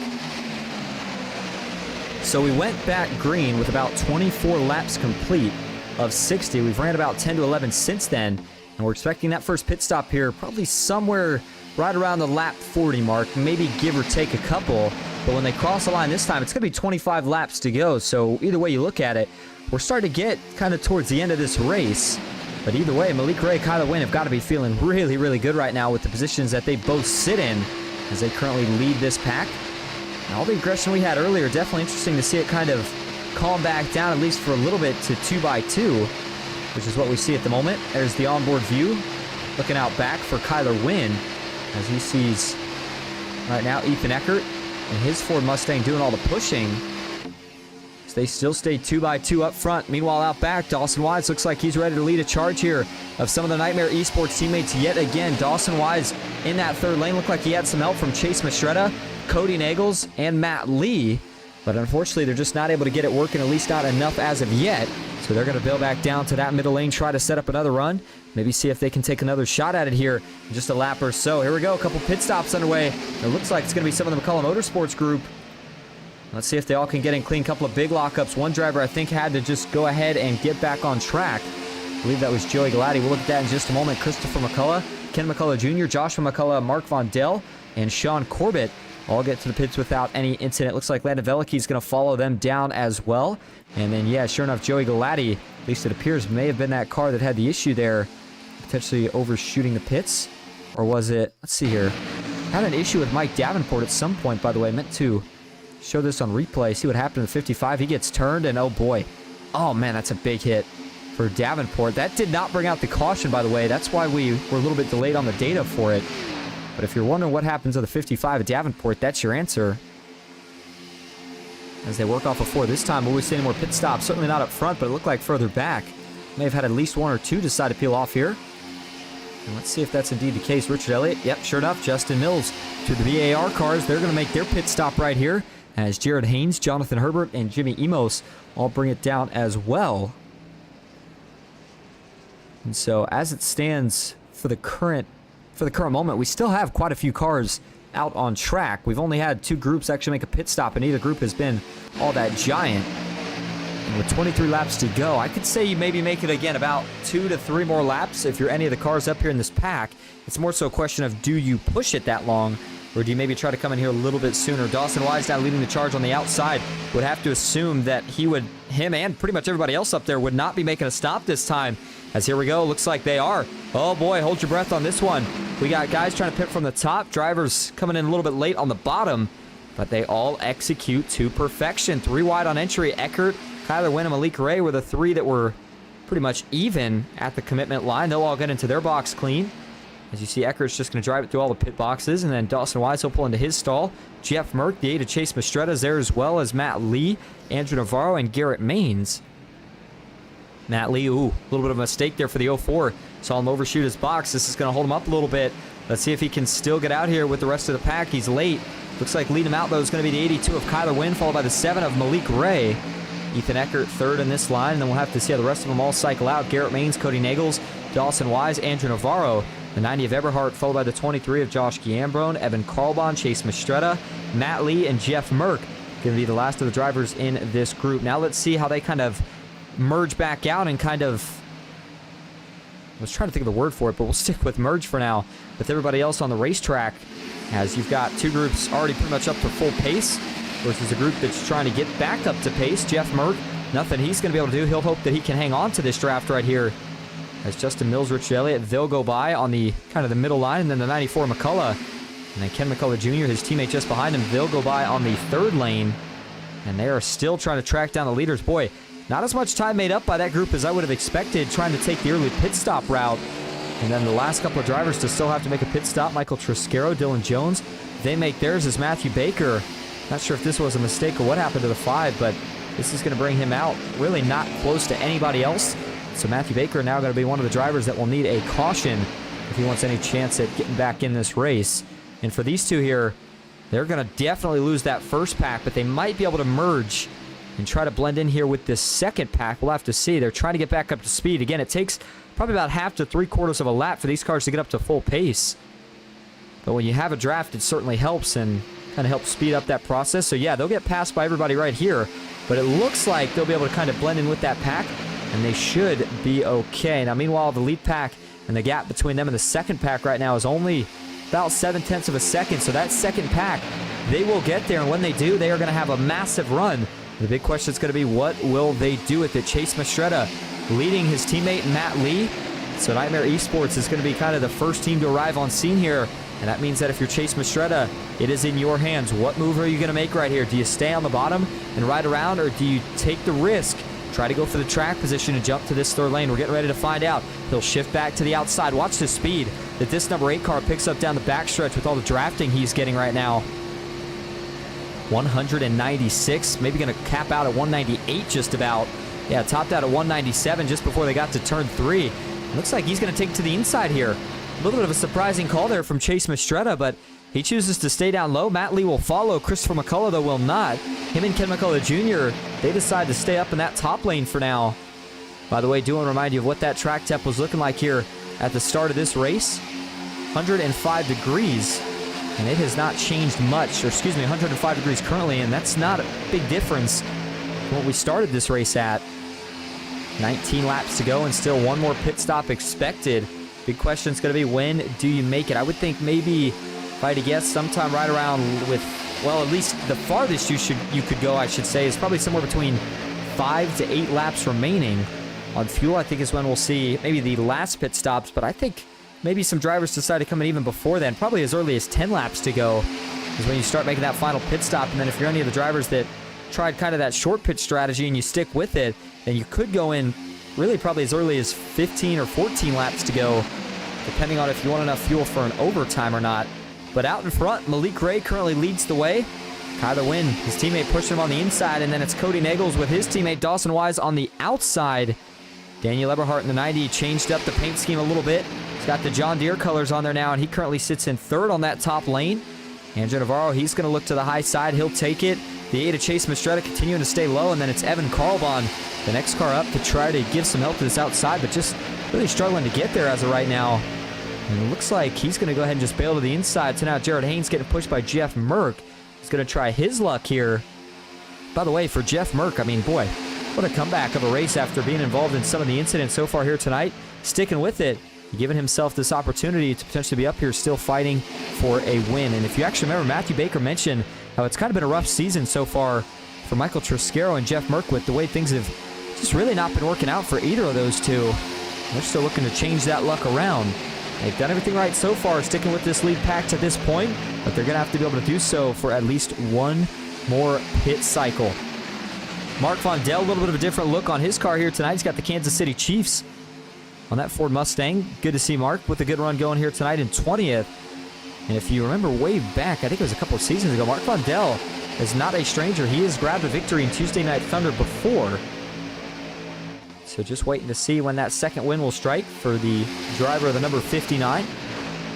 So we went back green with about 24 laps complete of 60. We've ran about 10 to 11 since then, and we're expecting that first pit stop here probably somewhere right around the lap 40 mark, maybe give or take a couple. But when they cross the line this time, it's going to be 25 laps to go. So either way you look at it, we're starting to get kind of towards the end of this race. But either way, Malik Ray and Kyler Wynn have got to be feeling really, really good right now with the positions that they both sit in as they currently lead this pack. And all the aggression we had earlier, definitely interesting to see it kind of calm back down, at least for a little bit, to 2x2, which is what we see at the moment. There's the onboard view, looking out back for Kyler Wynn as he sees right now Ethan Eckert and his Ford Mustang doing all the pushing. They still stay 2x2 up front. Meanwhile, out back, Dawson Wise looks like he's ready to lead a charge here of some of the NASCAR eSports teammates yet again. Dawson Wise in that third lane. Looked like he had some help from Chase Mastretta, Cody Nagels, and Matt Lee. But unfortunately, they're just not able to get it working, at least not enough as of yet. So they're going to bail back down to that middle lane, try to set up another run. Maybe see if they can take another shot at it here in just a lap or so. Here we go, a couple pit stops underway. It looks like it's going to be some of the McCullough Motorsports group. Let's see if they all can get in clean. Couple of big lockups. One driver, I think, had to just go ahead and get back on track. I believe that was Joey Galati. We'll look at that in just a moment. Christopher McCullough, Ken McCullough Jr., Joshua McCullough, Mark Von Dell, and Sean Corbett all get to the pits without any incident. Looks like Landon Veliki's going to follow them down as well. And then, yeah, sure enough, Joey Galati, at least it appears, may have been that car that had the issue there, potentially overshooting the pits. Or was it, let's see here, had an issue with Mike Davenport at some point, by the way. I meant to show this on replay, see what happened in the 55. He gets turned, and oh boy. Oh man, that's a big hit for Davenport. That did not bring out the caution, by the way. That's why we were a little bit delayed on the data for it. But if you're wondering what happens to the 55 at Davenport, that's your answer. As they work off of 4. This time, will we see any more pit stops? Certainly not up front, but it looked like further back. May have had at least 1 or 2 decide to peel off here. And let's see if that's indeed the case. Richard Elliott, yep, sure enough, Justin Mills to the VAR cars. They're going to make their pit stop right here as Jared Haynes, Jonathan Herbert, and Jimmy Emos all bring it down as well. And so as it stands for the current moment, we still have quite a few cars out on track. We've only had 2 groups actually make a pit stop, and neither group has been all that giant. And with 23 laps to go, I could say you maybe make it again about 2 to 3 more laps if you're any of the cars up here in this pack. It's more so a question of, do you push it that long, or do you maybe try to come in here a little bit sooner? Dawson Wise now leading the charge on the outside. Would have to assume that him and pretty much everybody else up there would not be making a stop this time. As here we go, looks like they are. Oh boy, hold your breath on this one. We got guys trying to pit from the top, drivers coming in a little bit late on the bottom, but they all execute to perfection. 3 wide on entry. Eckert, Kyler Wynn, and Malik Ray were the 3 that were pretty much even at the commitment line. They'll all get into their box clean. As you see, Eckert's just going to drive it through all the pit boxes, and then Dawson Wise will pull into his stall. Jeff Merck, the 8 of Chase Mastretta, is there as well as Matt Lee, Andrew Navarro, and Garrett Maines. Matt Lee, ooh, a little bit of a mistake there for the 04. Saw him overshoot his box. This is going to hold him up a little bit. Let's see if he can still get out here with the rest of the pack. He's late. Looks like leading him out, though, is going to be the 82 of Kyler Wynn, followed by the 7 of Malik Ray. Ethan Eckert third in this line, and then we'll have to see how the rest of them all cycle out. Garrett Maines, Cody Nagels, Dawson Wise, Andrew Navarro, the 90 of Eberhardt, followed by the 23 of Josh Giambrone, Evan Carlbon, Chase Mastretta, Matt Lee, and Jeff Merck. Going to be the last of the drivers in this group. Now let's see how they kind of merge back out and kind of, I was trying to think of the word for it, but we'll stick with merge for now, with everybody else on the racetrack, as you've got 2 groups already pretty much up to full pace versus a group that's trying to get back up to pace. Jeff Merck, nothing he's going to be able to do. He'll hope that he can hang on to this draft right here. As Justin Mills, Rich Elliott, they'll go by on the kind of the middle line, and then the 94 McCullough, and then Ken McCullough Jr., his teammate just behind him, they'll go by on the 3rd lane, and they are still trying to track down the leaders. Boy, not as much time made up by that group as I would have expected, trying to take the early pit stop route. And then the last couple of drivers to still have to make a pit stop, Michael Triscaro, Dylan Jones, they make theirs as Matthew Baker. Not sure if this was a mistake or what happened to the 5, but this is going to bring him out really not close to anybody else. So Matthew Baker now going to be one of the drivers that will need a caution if he wants any chance at getting back in this race. And for these 2 here, they're going to definitely lose that first pack, but they might be able to merge and try to blend in here with this second pack. We'll have to see. They're trying to get back up to speed. Again, it takes probably about half to 3/4 of a lap for these cars to get up to full pace. But when you have a draft, it certainly helps and kind of helps speed up that process. So yeah, they'll get passed by everybody right here, but it looks like they'll be able to kind of blend in with that pack, and they should be okay. Now, meanwhile, the lead pack and the gap between them and the second pack right now is only about 7/10 of a second. So that second pack, they will get there, and when they do, they are going to have a massive run. The big question is going to be, what will they do with it? Chase Mastretta leading his teammate Matt Lee. So Nightmare Esports is going to be kind of the first team to arrive on scene here. And that means that if you're Chase Mastretta, it is in your hands. What move are you going to make right here? Do you stay on the bottom and ride around, or do you take the risk, try to go for the track position and jump to this 3rd lane? We're getting ready to find out. He'll shift back to the outside. Watch the speed that this number 8 car picks up down the backstretch with all the drafting he's getting right now. 196, maybe going to cap out at 198 just about. Yeah, topped out at 197 just before they got to turn 3. Looks like he's going to take it to the inside here. A little bit of a surprising call there from Chase Mastretta, but he chooses to stay down low. Matt Lee will follow. Christopher McCullough, though, will not. Him and Ken McCullough Jr., they decide to stay up in that top lane for now. By the way, do want to remind you of what that track temp was looking like here at the start of this race. 105 degrees. And it has not changed much, or excuse me, 105 degrees currently, and that's not a big difference from what we started this race at. 19 laps to go and still 1 more pit stop expected. Big question is going to be, when do you make it? I would think maybe If I had to guess, sometime right around with, well, at least the farthest you could go, I should say, is probably somewhere between 5 to 8 laps remaining on fuel. I think is when we'll see maybe the last pit stops, but I think maybe some drivers decide to come in even before then, probably as early as 10 laps to go is when you start making that final pit stop. And then if you're any of the drivers that tried kind of that short pit strategy and you stick with it, then you could go in really probably as early as 15 or 14 laps to go, depending on if you want enough fuel for an overtime or not. But out in front, Malik Ray currently leads the way. Kyler Wynn, his teammate, pushing him on the inside, and then it's Cody Nagels with his teammate Dawson Wise on the outside. Daniel Eberhardt in the 90 changed up the paint scheme a little bit. He's got the John Deere colors on there now, and he currently sits in third on that top lane. Andrew Navarro, he's going to look to the high side. He'll take it. The 8 of Chase Mastretta continuing to stay low, and then it's Evan Carlbon, the next car up, to try to give some help to this outside, but just really struggling to get there as of right now. And it looks like he's going to go ahead and just bail to the inside. So now Jared Haynes getting pushed by Jeff Merck. He's going to try his luck here. By the way, for Jeff Merck, I mean, boy, what a comeback of a race after being involved in some of the incidents so far here tonight. Sticking with it, giving himself this opportunity to potentially be up here still fighting for a win. And if you actually remember, Matthew Baker mentioned how it's kind of been a rough season so far for Michael Triscaro and Jeff Merck with the way things have just really not been working out for either of those two. They're still looking to change that luck around. They've done everything right so far, sticking with this lead pack to this point, but they're going to have to be able to do so for at least one more pit cycle. Mark Vondell, a little bit of a different look on his car here tonight. He's got the Kansas City Chiefs on that Ford Mustang. Good to see Mark with a good run going here tonight in 20th. And if you remember way back, I think it was a couple of seasons ago, Mark Vondell is not a stranger. He has grabbed a victory in Tuesday Night Thunder before. So just waiting to see when that second win will strike for the driver of the number 59.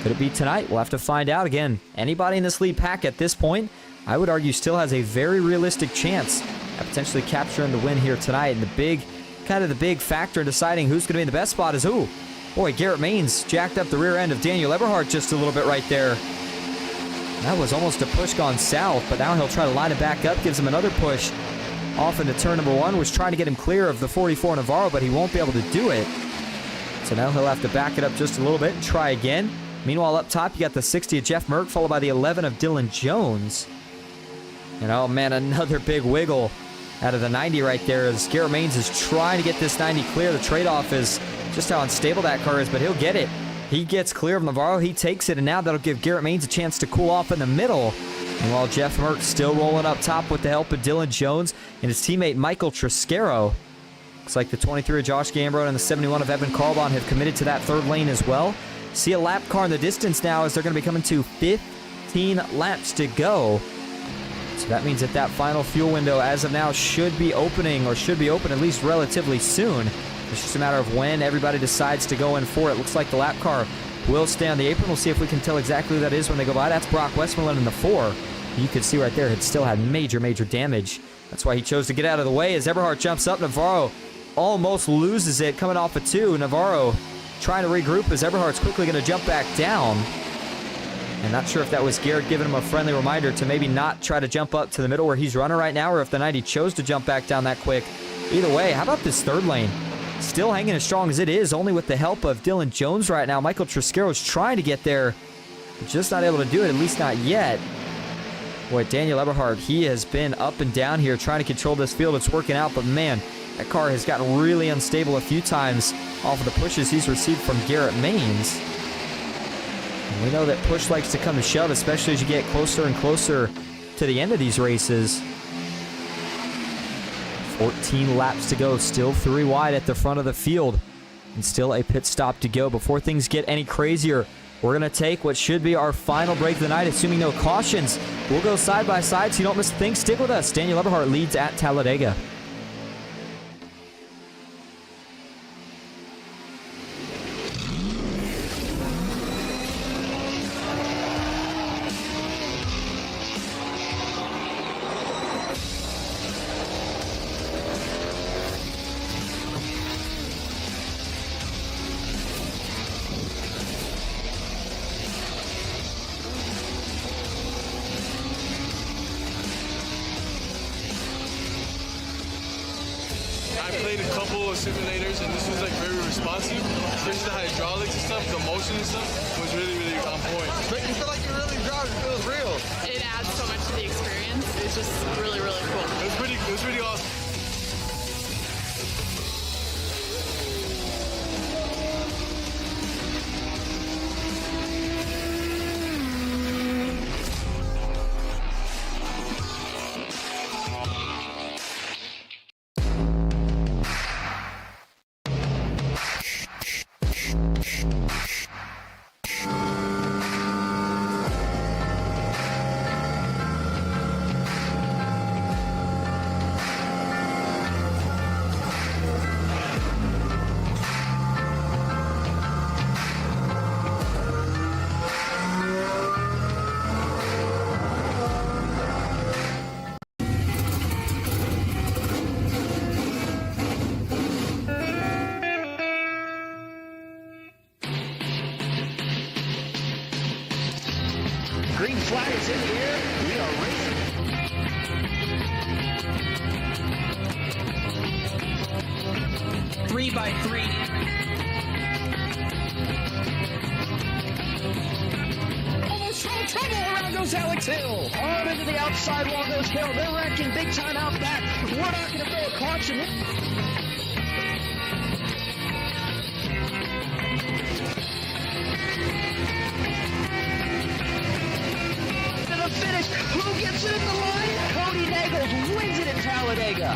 Could it be tonight? We'll have to find out. Again, anybody in this lead pack at this point, I would argue, still has a very realistic chance at potentially capturing the win here tonight. And the big factor in deciding who's going to be in the best spot is who? Boy, Garrett Maines jacked up the rear end of Daniel Eberhardt just a little bit right there. That was almost a push gone south, but now he'll try to line it back up, gives him another push off into turn number 1. Was trying to get him clear of the 44 Navarro, but he won't be able to do it. So now he'll have to back it up just a little bit and try again. Meanwhile, up top, you got the 60 of Jeff Merck, followed by the 11 of Dylan Jones. And oh man, another big wiggle out of the 90 right there as Garrett Maines is trying to get this 90 clear. The trade-off is just how unstable that car is, but he'll get it. He gets clear of Navarro, he takes it, and now that'll give Garrett Maines a chance to cool off in the middle. And while Jeff Merck still rolling up top with the help of Dylan Jones and his teammate Michael Triscaro. Looks like the 23 of Josh Gambro and the 71 of Evan Carlbon have committed to that third lane as well. See a lap car in the distance now as they're going to be coming to 15 laps to go. So that means that final fuel window as of now should be opening, or should be open at least relatively soon. It's just a matter of when everybody decides to go in for it. Looks like the lap car will stay on the apron. We'll see if we can tell exactly who that is when they go by. That's Brock Westmoreland in the 4. You can see right there, it still had major damage. That's why he chose to get out of the way as Eberhardt jumps up. Navarro almost loses it coming off of 2. Navarro trying to regroup as Eberhardt's quickly going to jump back down. And not sure if that was Garrett giving him a friendly reminder to maybe not try to jump up to the middle where he's running right now, or if the 90 chose to jump back down that quick. Either way, how about this third lane? Still hanging as strong as it is, only with the help of Dylan Jones right now. Michael Triscaro's trying to get there, but just not able to do it, at least not yet. Boy, Daniel Eberhardt, he has been up and down here trying to control this field. It's working out, but man, that car has gotten really unstable a few times off of the pushes he's received from Garrett Maines. And we know that push likes to come to shove, especially as you get closer and closer to the end of these races. 14 laps to go, still 3 wide at the front of the field, and still a pit stop to go. Before things get any crazier, we're going to take what should be our final break of the night, assuming no cautions. We'll go side by side so you don't miss a thing. Stick with us. Daniel Eberhardt leads at Talladega. I played a couple of simulators, and this was like very responsive. Especially the hydraulics and stuff, the motion and stuff was really, really on point. But you feel like you're really driving. It feels real. It adds so much to the experience. It's just really, really cool. It was pretty awesome. Green flag is in the air. We are racing. Three by three. Almost no trouble. Around goes Alex Hill. On into the outside wall goes Hill. They're wrecking big time out back. We're not going to throw a caution. Finish. Who gets it in the line? Cody Nagels wins it at Talladega.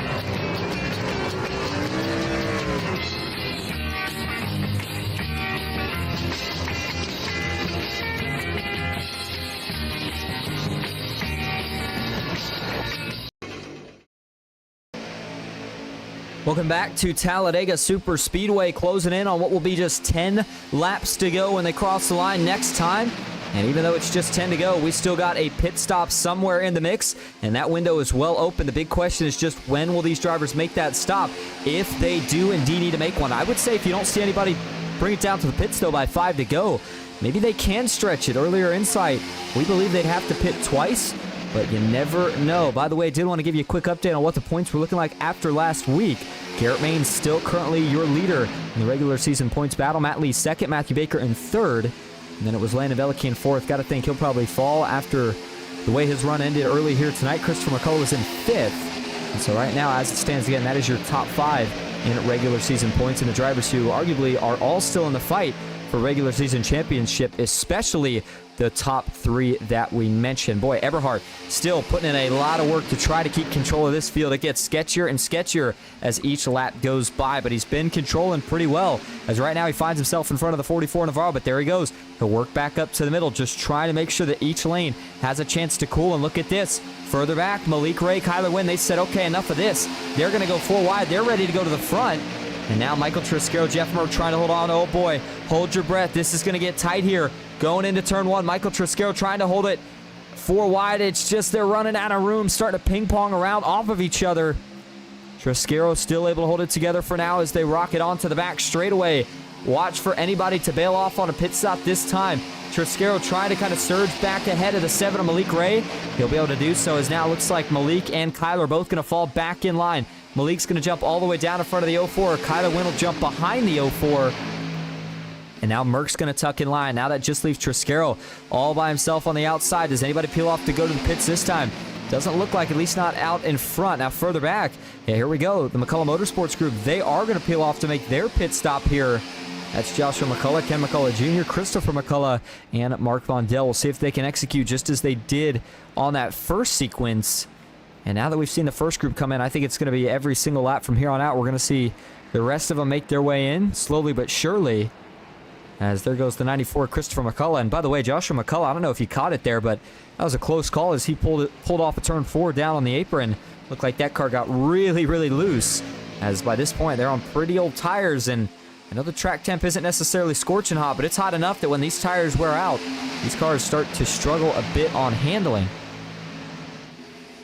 Welcome back to Talladega Superspeedway, closing in on what will be just 10 laps to go when they cross the line next time. And even though it's just 10 to go, we still got a pit stop somewhere in the mix, and that window is well open. The big question is just when will these drivers make that stop, if they do indeed need to make one. I would say if you don't see anybody bring it down to the pits, though, by 5 to go, maybe they can stretch it. Earlier insight, we believe they'd have to pit twice, but you never know. By the way, I did want to give you a quick update on what the points were looking like after last week. Garrett Maines still currently your leader in the regular season points battle. Matt Lee second, Matthew Baker in third. And then it was Landon Veliky in fourth. Got to think he'll probably fall after the way his run ended early here tonight. Christopher McCullough is in fifth. And so right now, as it stands again, that is your top 5 in regular season points. And the drivers who arguably are all still in the fight for regular season championship, especially the top 3 that we mentioned. Boy, Eberhard still putting in a lot of work to try to keep control of this field. It gets sketchier and sketchier as each lap goes by, but he's been controlling pretty well, as right now he finds himself in front of the 44 Navarro, but there he goes. He'll work back up to the middle, just trying to make sure that each lane has a chance to cool. And look at this. Further back, Malik Ray, Kyler Wynn, they said, okay, enough of this. They're going to go 4 wide. They're ready to go to the front. And now Michael Triscaro, Jeff Merck trying to hold on. Oh boy, hold your breath. This is going to get tight here. Going into turn 1, Michael Triscaro trying to hold it 4 wide. It's just they're running out of room, starting to ping pong around off of each other. Triscaro still able to hold it together for now as they rock it onto the back straightaway. Watch for anybody to bail off on a pit stop this time. Triscaro trying to kind of surge back ahead of the 7 of Malik Ray. He'll be able to do so, as now it looks like Malik and Kyler are both going to fall back in line. Malik's going to jump all the way down in front of the 04. Kyler Wynn will jump behind the 04. And now Merck's going to tuck in line. Now that just leaves Triscaro all by himself on the outside. Does anybody peel off to go to the pits this time? Doesn't look like, at least not out in front. Now further back, yeah, here we go. The McCullough Motorsports Group, they are going to peel off to make their pit stop here. That's Joshua McCullough, Ken McCullough Jr., Christopher McCullough, and Mark Vondell. We'll see if they can execute just as they did on that first sequence. And now that we've seen the first group come in, I think it's going to be every single lap from here on out. We're going to see the rest of them make their way in, slowly but surely. As there goes the 94, Christopher McCullough. And by the way, Joshua McCullough, I don't know if he caught it there, but that was a close call as he pulled off a turn 4 down on the apron. Looked like that car got really, really loose, as by this point they're on pretty old tires. And I know the track temp isn't necessarily scorching hot, but it's hot enough that when these tires wear out, these cars start to struggle a bit on handling.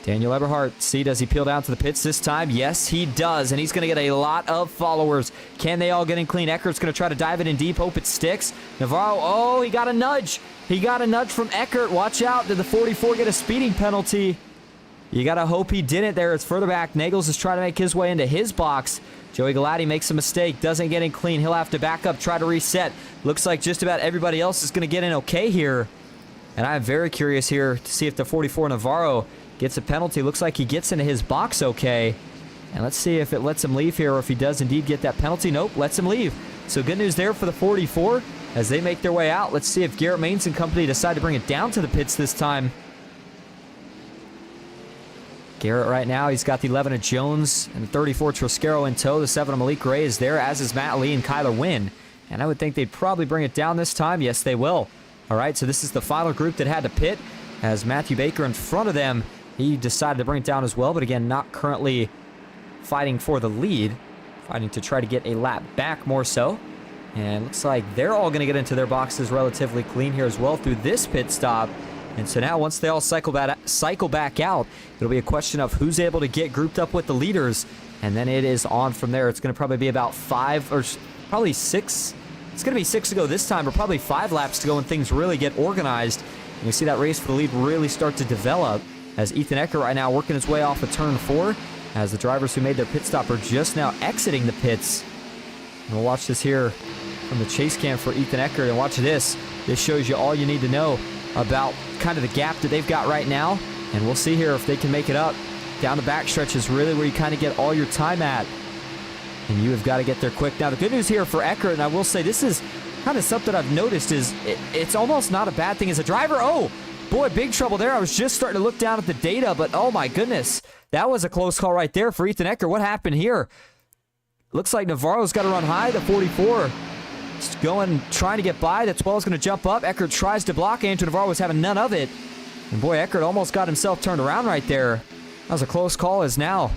Daniel Eberhard, see, does he peel down to the pits this time? Yes, he does, and he's going to get a lot of followers. Can they all get in clean? Eckert's going to try to dive it in deep, hope it sticks. Navarro, oh, he got a nudge. He got a nudge from Eckert. Watch out. Did the 44 get a speeding penalty? You got to hope he didn't there. It's further back. Nagels is trying to make his way into his box. Joey Galati makes a mistake, doesn't get in clean. He'll have to back up, try to reset. Looks like just about everybody else is going to get in okay here. And I'm very curious here to see if the 44 Navarro gets a penalty. Looks like he gets into his box okay. And let's see if it lets him leave here or if he does indeed get that penalty. Nope, lets him leave. So good news there for the 44 as they make their way out. Let's see if Garrett Maines and company decide to bring it down to the pits this time. Garrett right now, he's got the 11 of Jones and the 34 Troscaro in tow. The 7 of Malik Ray is there, as is Matt Lee and Kyler Wynn. And I would think they'd probably bring it down this time. Yes, they will. All right, so this is the final group that had to pit. As Matthew Baker in front of them, he decided to bring it down as well. But again, not currently fighting for the lead. Fighting to try to get a lap back more so. And looks like they're all going to get into their boxes relatively clean here as well through this pit stop. And so now once they all cycle back out, it'll be a question of who's able to get grouped up with the leaders. And then it is on from there. It's going to probably be about 5 or probably 6. It's going to be 6 to go this time, or probably 5 laps to go when things really get organized. And you see that race for the lead really start to develop as Ethan Ecker right now working his way off of turn 4 as the drivers who made their pit stop are just now exiting the pits. And we'll watch this here from the chase cam for Ethan Ecker. And watch this. This shows you all you need to know about kind of the gap that they've got right now. And we'll see here if they can make it up. Down the backstretch is really where you kind of get all your time at. And you have got to get there quick. Now, the good news here for Eckert, and I will say this is kind of something I've noticed, is it's almost not a bad thing as a driver. Oh, boy, big trouble there. I was just starting to look down at the data, but oh my goodness. That was a close call right there for Ethan Eckert. What happened here? Looks like Navarro's got to run high. The 44 is going, trying to get by. The 12 is going to jump up. Eckert tries to block. Andrew Navarro was having none of it. And boy, Eckert almost got himself turned around right there. That was a close call as now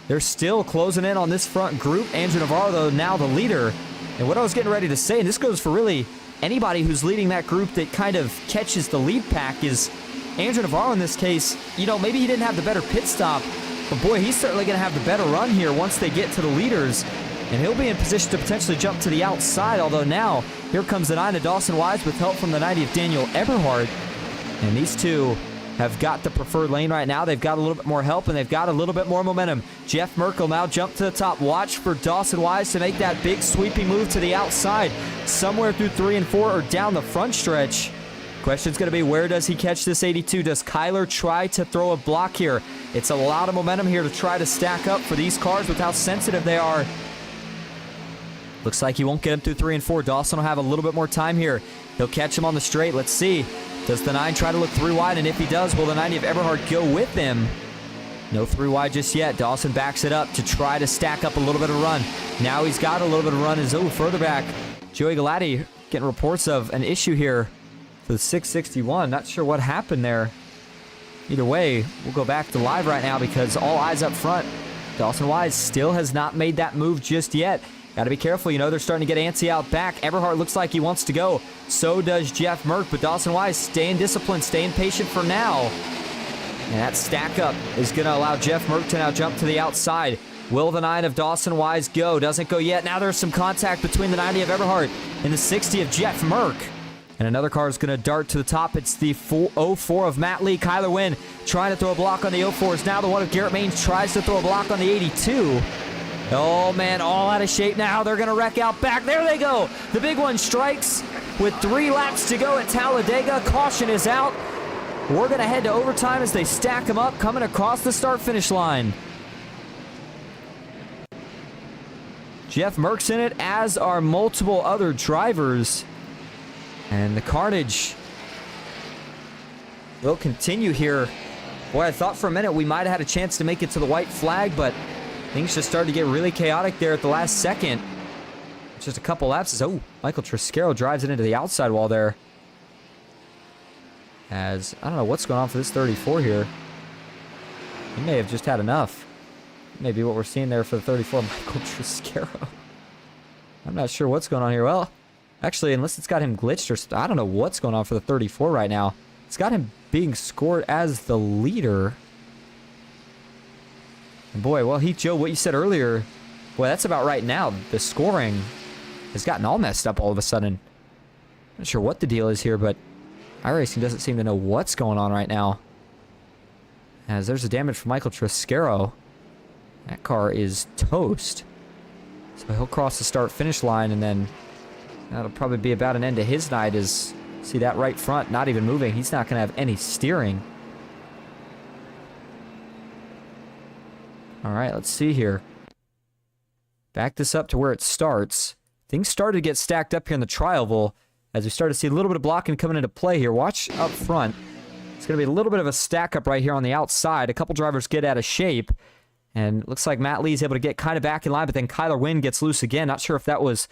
they're still closing in on this front group. Andrew Navarro, though, now the leader. And what I was getting ready to say, and this goes for really anybody who's leading that group that kind of catches the lead pack, is Andrew Navarro in this case, you know, maybe he didn't have the better pit stop, but boy, he's certainly going to have the better run here once they get to the leaders. And he'll be in position to potentially jump to the outside, although now here comes the 9 of Dawson Wise with help from the 90 of Daniel Eberhardt. And these two have got the preferred lane right now. They've got a little bit more help, and they've got a little bit more momentum. Jeff Merkel now jump to the top. Watch for Dawson Wise to make that big sweeping move to the outside, somewhere through 3 and 4 or down the front stretch. Question's going to be, where does he catch this 82? Does Kyler try to throw a block here? It's a lot of momentum here to try to stack up for these cars with how sensitive they are. Looks like he won't get him through 3 and 4. Dawson will have a little bit more time here. He'll catch him on the straight. Let's see. Does the 9 try to look 3 wide? And if he does, will the 90 of Eberhardt go with him? No 3 wide just yet. Dawson backs it up to try to stack up a little bit of run. Now he's got a little bit of run. Further back, Joey Galati getting reports of an issue here for the 661. Not sure what happened there. Either way, we'll go back to live right now because all eyes up front. Dawson Wise still has not made that move just yet. Got to be careful, you know, they're starting to get antsy out back. Eberhardt looks like he wants to go. So does Jeff Merck, but Dawson Wise staying disciplined, staying patient for now. And that stack up is going to allow Jeff Merck to now jump to the outside. Will the 9 of Dawson Wise go? Doesn't go yet. Now there's some contact between the 90 of Eberhardt and the 60 of Jeff Merck. And another car is going to dart to the top. It's the 04 of Matt Lee. Kyler Wynn trying to throw a block on the 04s. Now the 1 of Garrett Maines tries to throw a block on the 82. Oh, man, all out of shape now. They're going to wreck out back. There they go. The big one strikes with 3 laps to go at Talladega. Caution is out. We're going to head to overtime as they stack them up coming across the start-finish line. Jeff Merck's in it, as are multiple other drivers. And the carnage will continue here. Boy, I thought for a minute we might have had a chance to make it to the white flag, but things just started to get really chaotic there at the last second. Just a couple laps. Oh, Michael Troscaro drives it into the outside wall there. As, I don't know what's going on for this 34 here. He may have just had enough. Maybe what we're seeing there for the 34, Michael Troscaro. I'm not sure what's going on here. Well, actually, unless it's got him glitched or I don't know what's going on for the 34 right now. It's got him being scored as the leader. And boy, well, Joe, what you said earlier, boy, that's about right now. The scoring has gotten all messed up all of a sudden. Not sure what the deal is here, but iRacing doesn't seem to know what's going on right now. As there's a damage for Michael Troscaro. That car is toast. So he'll cross the start-finish line, and then that'll probably be about an end to his night. As see that right front not even moving. He's not going to have any steering. All right, let's see here. Back this up to where it starts. Things started to get stacked up here in the tri-oval as we start to see a little bit of blocking coming into play here. Watch up front. It's going to be a little bit of a stack up right here on the outside. A couple drivers get out of shape. And it looks like Matt Lee's able to get kind of back in line, but then Kyler Wynn gets loose again. Not sure if that was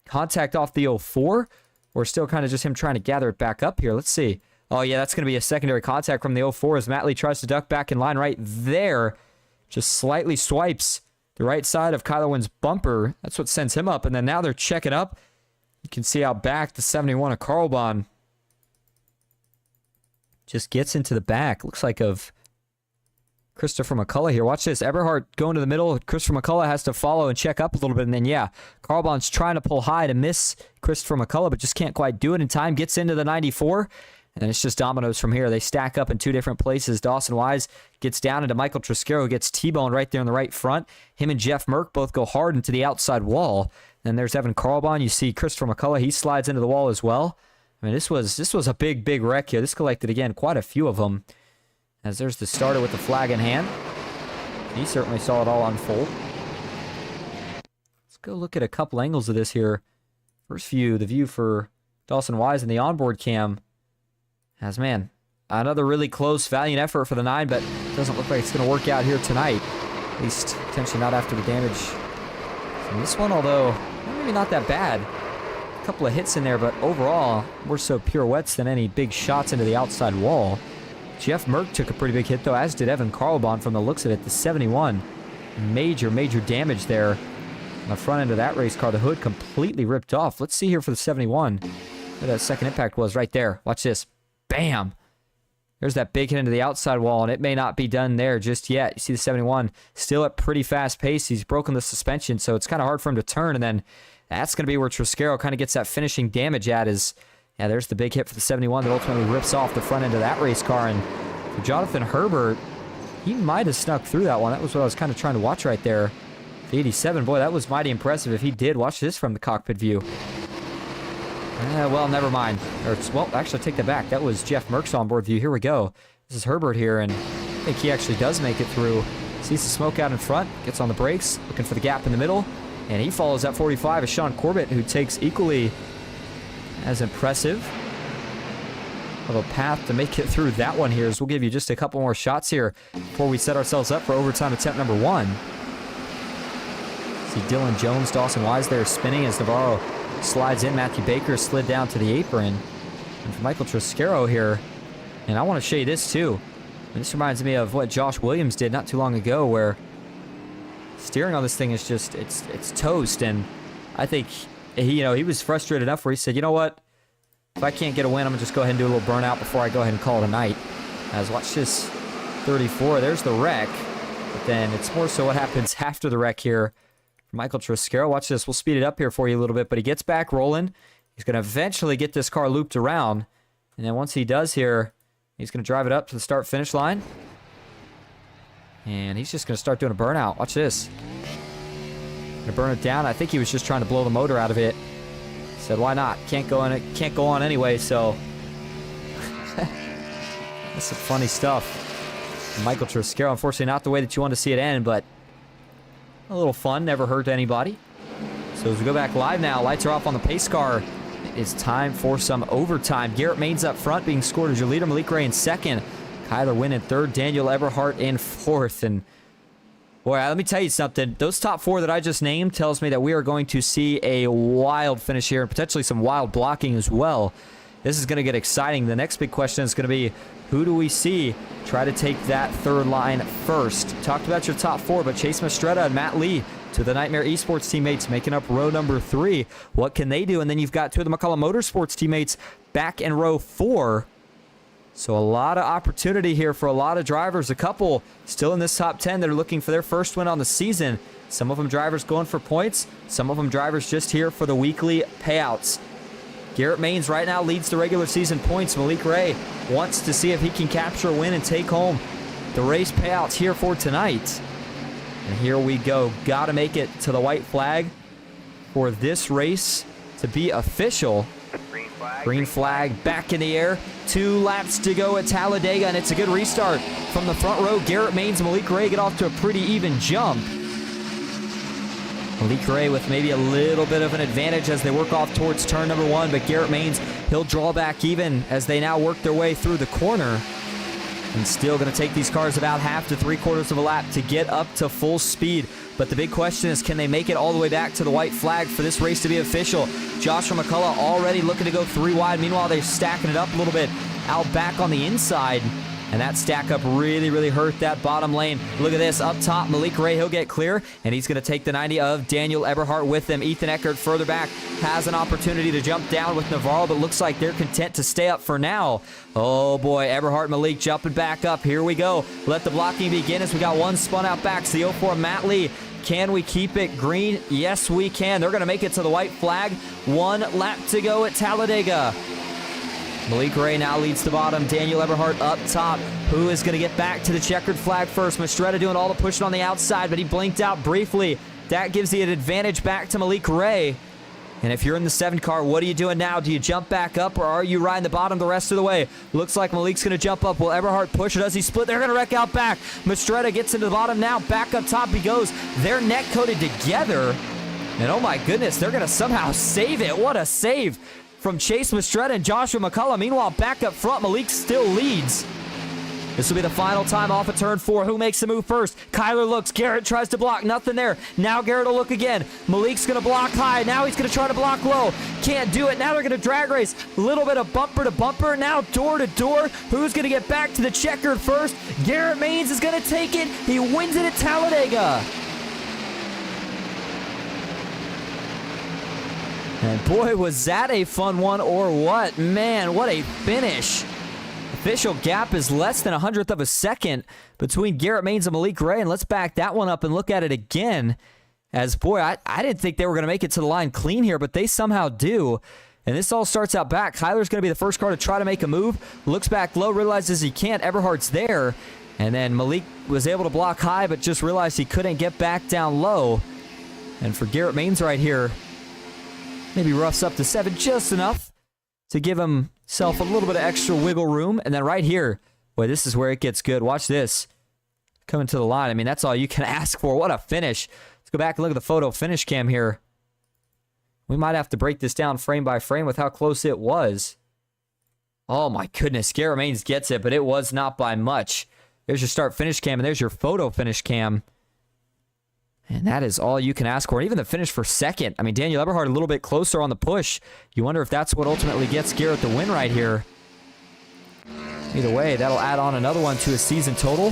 contact off the 04 or still kind of just him trying to gather it back up here. Let's see. Oh, yeah, that's going to be a secondary contact from the 04 as Matt Lee tries to duck back in line right there. Just slightly swipes the right side of Kyler Wynn's bumper. That's what sends him up. And then now they're checking up. You can see out back the 71 of Carlbahn just gets into the back. Looks like of Christopher McCullough here. Watch this. Eberhardt going to the middle. Christopher McCullough has to follow and check up a little bit. And then, yeah, Carlbahn's trying to pull high to miss Christopher McCullough, but just can't quite do it in time. Gets into the 94. And then it's just dominoes from here. They stack up in two different places. Dawson Wise gets down into Michael Triscaro, gets T-boned right there in the right front. Him and Jeff Merck both go hard into the outside wall. Then there's Evan Carlbahn. You see Christopher McCullough. He slides into the wall as well. I mean, this was a big wreck here. This collected, again, quite a few of them. As there's the starter with the flag in hand. He certainly saw it all unfold. Let's go look at a couple angles of this here. First view, the view for Dawson Wise in the onboard cam. As, man, another really close, valiant effort for the 9, but doesn't look like it's going to work out here tonight. At least, potentially not after the damage from this one, although maybe not that bad. A couple of hits in there, but overall, more so pirouettes than any big shots into the outside wall. Jeff Merck took a pretty big hit, though, as did Evan Carlbahn from the looks of it. The 71, major damage there on the front end of that race car. The hood completely ripped off. Let's see here for the 71. Where that second impact was right there. Watch this. Bam! There's that big hit into the outside wall, and it may not be done there just yet. You see the 71 still at pretty fast pace. He's broken the suspension, so it's kind of hard for him to turn, and then that's going to be where Triscaro kind of gets that finishing damage at. Yeah, there's the big hit for the 71 that ultimately rips off the front end of that race car. And for Jonathan Herbert, he might have snuck through that one. That was what I was kind of trying to watch right there. The 87, boy, that was mighty impressive if he did. Watch this from the cockpit view. Well, never mind. Well, actually, take that back. That was Jeff Merck's onboard view. Here we go. This is Herbert here, and I think he actually does make it through. Sees the smoke out in front, gets on the brakes, looking for the gap in the middle, and he follows that 45 as Sean Corbett, who takes equally as impressive of a path to make it through that one here. As we'll give you just a couple more shots here before we set ourselves up for overtime attempt number 1. See Dylan Jones, Dawson Wise there spinning as Navarro slides in. Matthew Baker slid down to the apron. And for Michael Triscaro here, and I want to show you this too. And this reminds me of what Josh Williams did not too long ago, where steering on this thing is just, it's toast. And I think he was frustrated enough where he said, you know what? If I can't get a win, I'm going to just go ahead and do a little burnout before I go ahead and call it a night. As watch this 34. There's the wreck. But then it's more so what happens after the wreck here for Michael Triscaro. Watch this. We'll speed it up here for you a little bit. But he gets back rolling. He's going to eventually get this car looped around. And then once he does here, he's going to drive it up to the start-finish line. And he's just going to start doing a burnout. Watch this. Going to burn it down. I think he was just trying to blow the motor out of it. Said, why not? Can't go on anyway, so that's some funny stuff. Michael Triscaro, unfortunately not the way that you want to see it end, but a little fun, never hurt anybody. So as we go back live now, lights are off on the pace car. It's time for some overtime. Garrett Maines up front, being scored as your leader. Malik Ray in second. Kyler Wynn in third. Daniel Eberhardt in fourth. And boy, let me tell you something. Those top 4 that I just named tells me that we are going to see a wild finish here and potentially some wild blocking as well. This is going to get exciting. The next big question is going to be, who do we see try to take that third line first? Talked about your top 4, but Chase Mastretta and Matt Lee, to the Nightmare Esports teammates, making up row number 3. What can they do? And then you've got 2 of the McCullough Motorsports teammates back in row 4. So a lot of opportunity here for a lot of drivers. A couple still in this top 10 that are looking for their first win on the season. Some of them drivers going for points. Some of them drivers just here for the weekly payouts. Garrett Maines right now leads the regular season points. Malik Ray wants to see if he can capture a win and take home the race payouts here for tonight. And here we go. Got to make it to the white flag for this race to be official. Green flag back in the air. 2 laps to go at Talladega, and it's a good restart. From the front row, Garrett Maines and Malik Ray get off to a pretty even jump. Malik Ray with maybe a little bit of an advantage as they work off towards turn number 1, but Garrett Maines, he'll draw back even as they now work their way through the corner. And still going to take these cars about half to 3/4 of a lap to get up to full speed. But the big question is, can they make it all the way back to the white flag for this race to be official? Joshua McCullough already looking to go 3 wide. Meanwhile, they're stacking it up a little bit out back on the inside. And that stack up really hurt that bottom lane. Look at this. Up top, Malik Ray, he'll get clear. And he's going to take the 90 of Daniel Eberhardt with him. Ethan Eckert further back has an opportunity to jump down with Navarro, but looks like they're content to stay up for now. Oh boy, Eberhardt and Malik jumping back up. Here we go. Let the blocking begin as we got one spun out back. It's the 04 Matt Lee. Can we keep it green? Yes, we can. They're going to make it to the white flag. 1 lap to go at Talladega. Malik Ray now leads the bottom. Daniel Eberhardt up top. Who is going to get back to the checkered flag first? Mastretta doing all the pushing on the outside, but he blinked out briefly. That gives the advantage back to Malik Ray. And if you're in the 7 car, what are you doing now? Do you jump back up, or are you riding the bottom the rest of the way? Looks like Malik's going to jump up. Will Eberhardt push, or does he split? They're going to wreck out back. Mastretta gets into the bottom now. Back up top he goes. They're neck-coated together. And oh my goodness, they're going to somehow save it. What a save from Chase Mastretta and Joshua McCullough. Meanwhile, back up front, Malik still leads. This will be the final time off of turn 4. Who makes the move first? Kyler looks. Garrett tries to block. Nothing there. Now Garrett will look again. Malik's going to block high. Now he's going to try to block low. Can't do it. Now they're going to drag race. A little bit of bumper to bumper. Now door to door. Who's going to get back to the checkered first? Garrett Maines is going to take it. He wins it at Talladega. And boy, was that a fun one or what? Man, what a finish. Official gap is less than 100th of a second between Garrett Maines and Malik Ray. And let's back that one up and look at it again. As, boy, I didn't think they were going to make it to the line clean here, but they somehow do. And this all starts out back. Kyler's going to be the first car to try to make a move. Looks back low, realizes he can't. Eberhardt's there. And then Malik was able to block high, but just realized he couldn't get back down low. And for Garrett Maines right here, maybe roughs up to 7 just enough to give himself a little bit of extra wiggle room. And then right here, boy, this is where it gets good. Watch this. Coming to the line. I mean, that's all you can ask for. What a finish. Let's go back and look at the photo finish cam here. We might have to break this down frame by frame with how close it was. Oh my goodness. Garrett Maines gets it, but it was not by much. There's your start finish cam, and there's your photo finish cam. And that is all you can ask for. And even the finish for second. I mean, Daniel Eberhardt a little bit closer on the push. You wonder if that's what ultimately gets Garrett the win right here. Either way, that'll add on another one to his season total.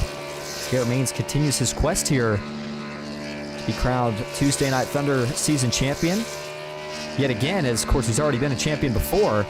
Garrett Maines continues his quest here to be crowned Tuesday Night Thunder season champion. Yet again, as of course he's already been a champion before.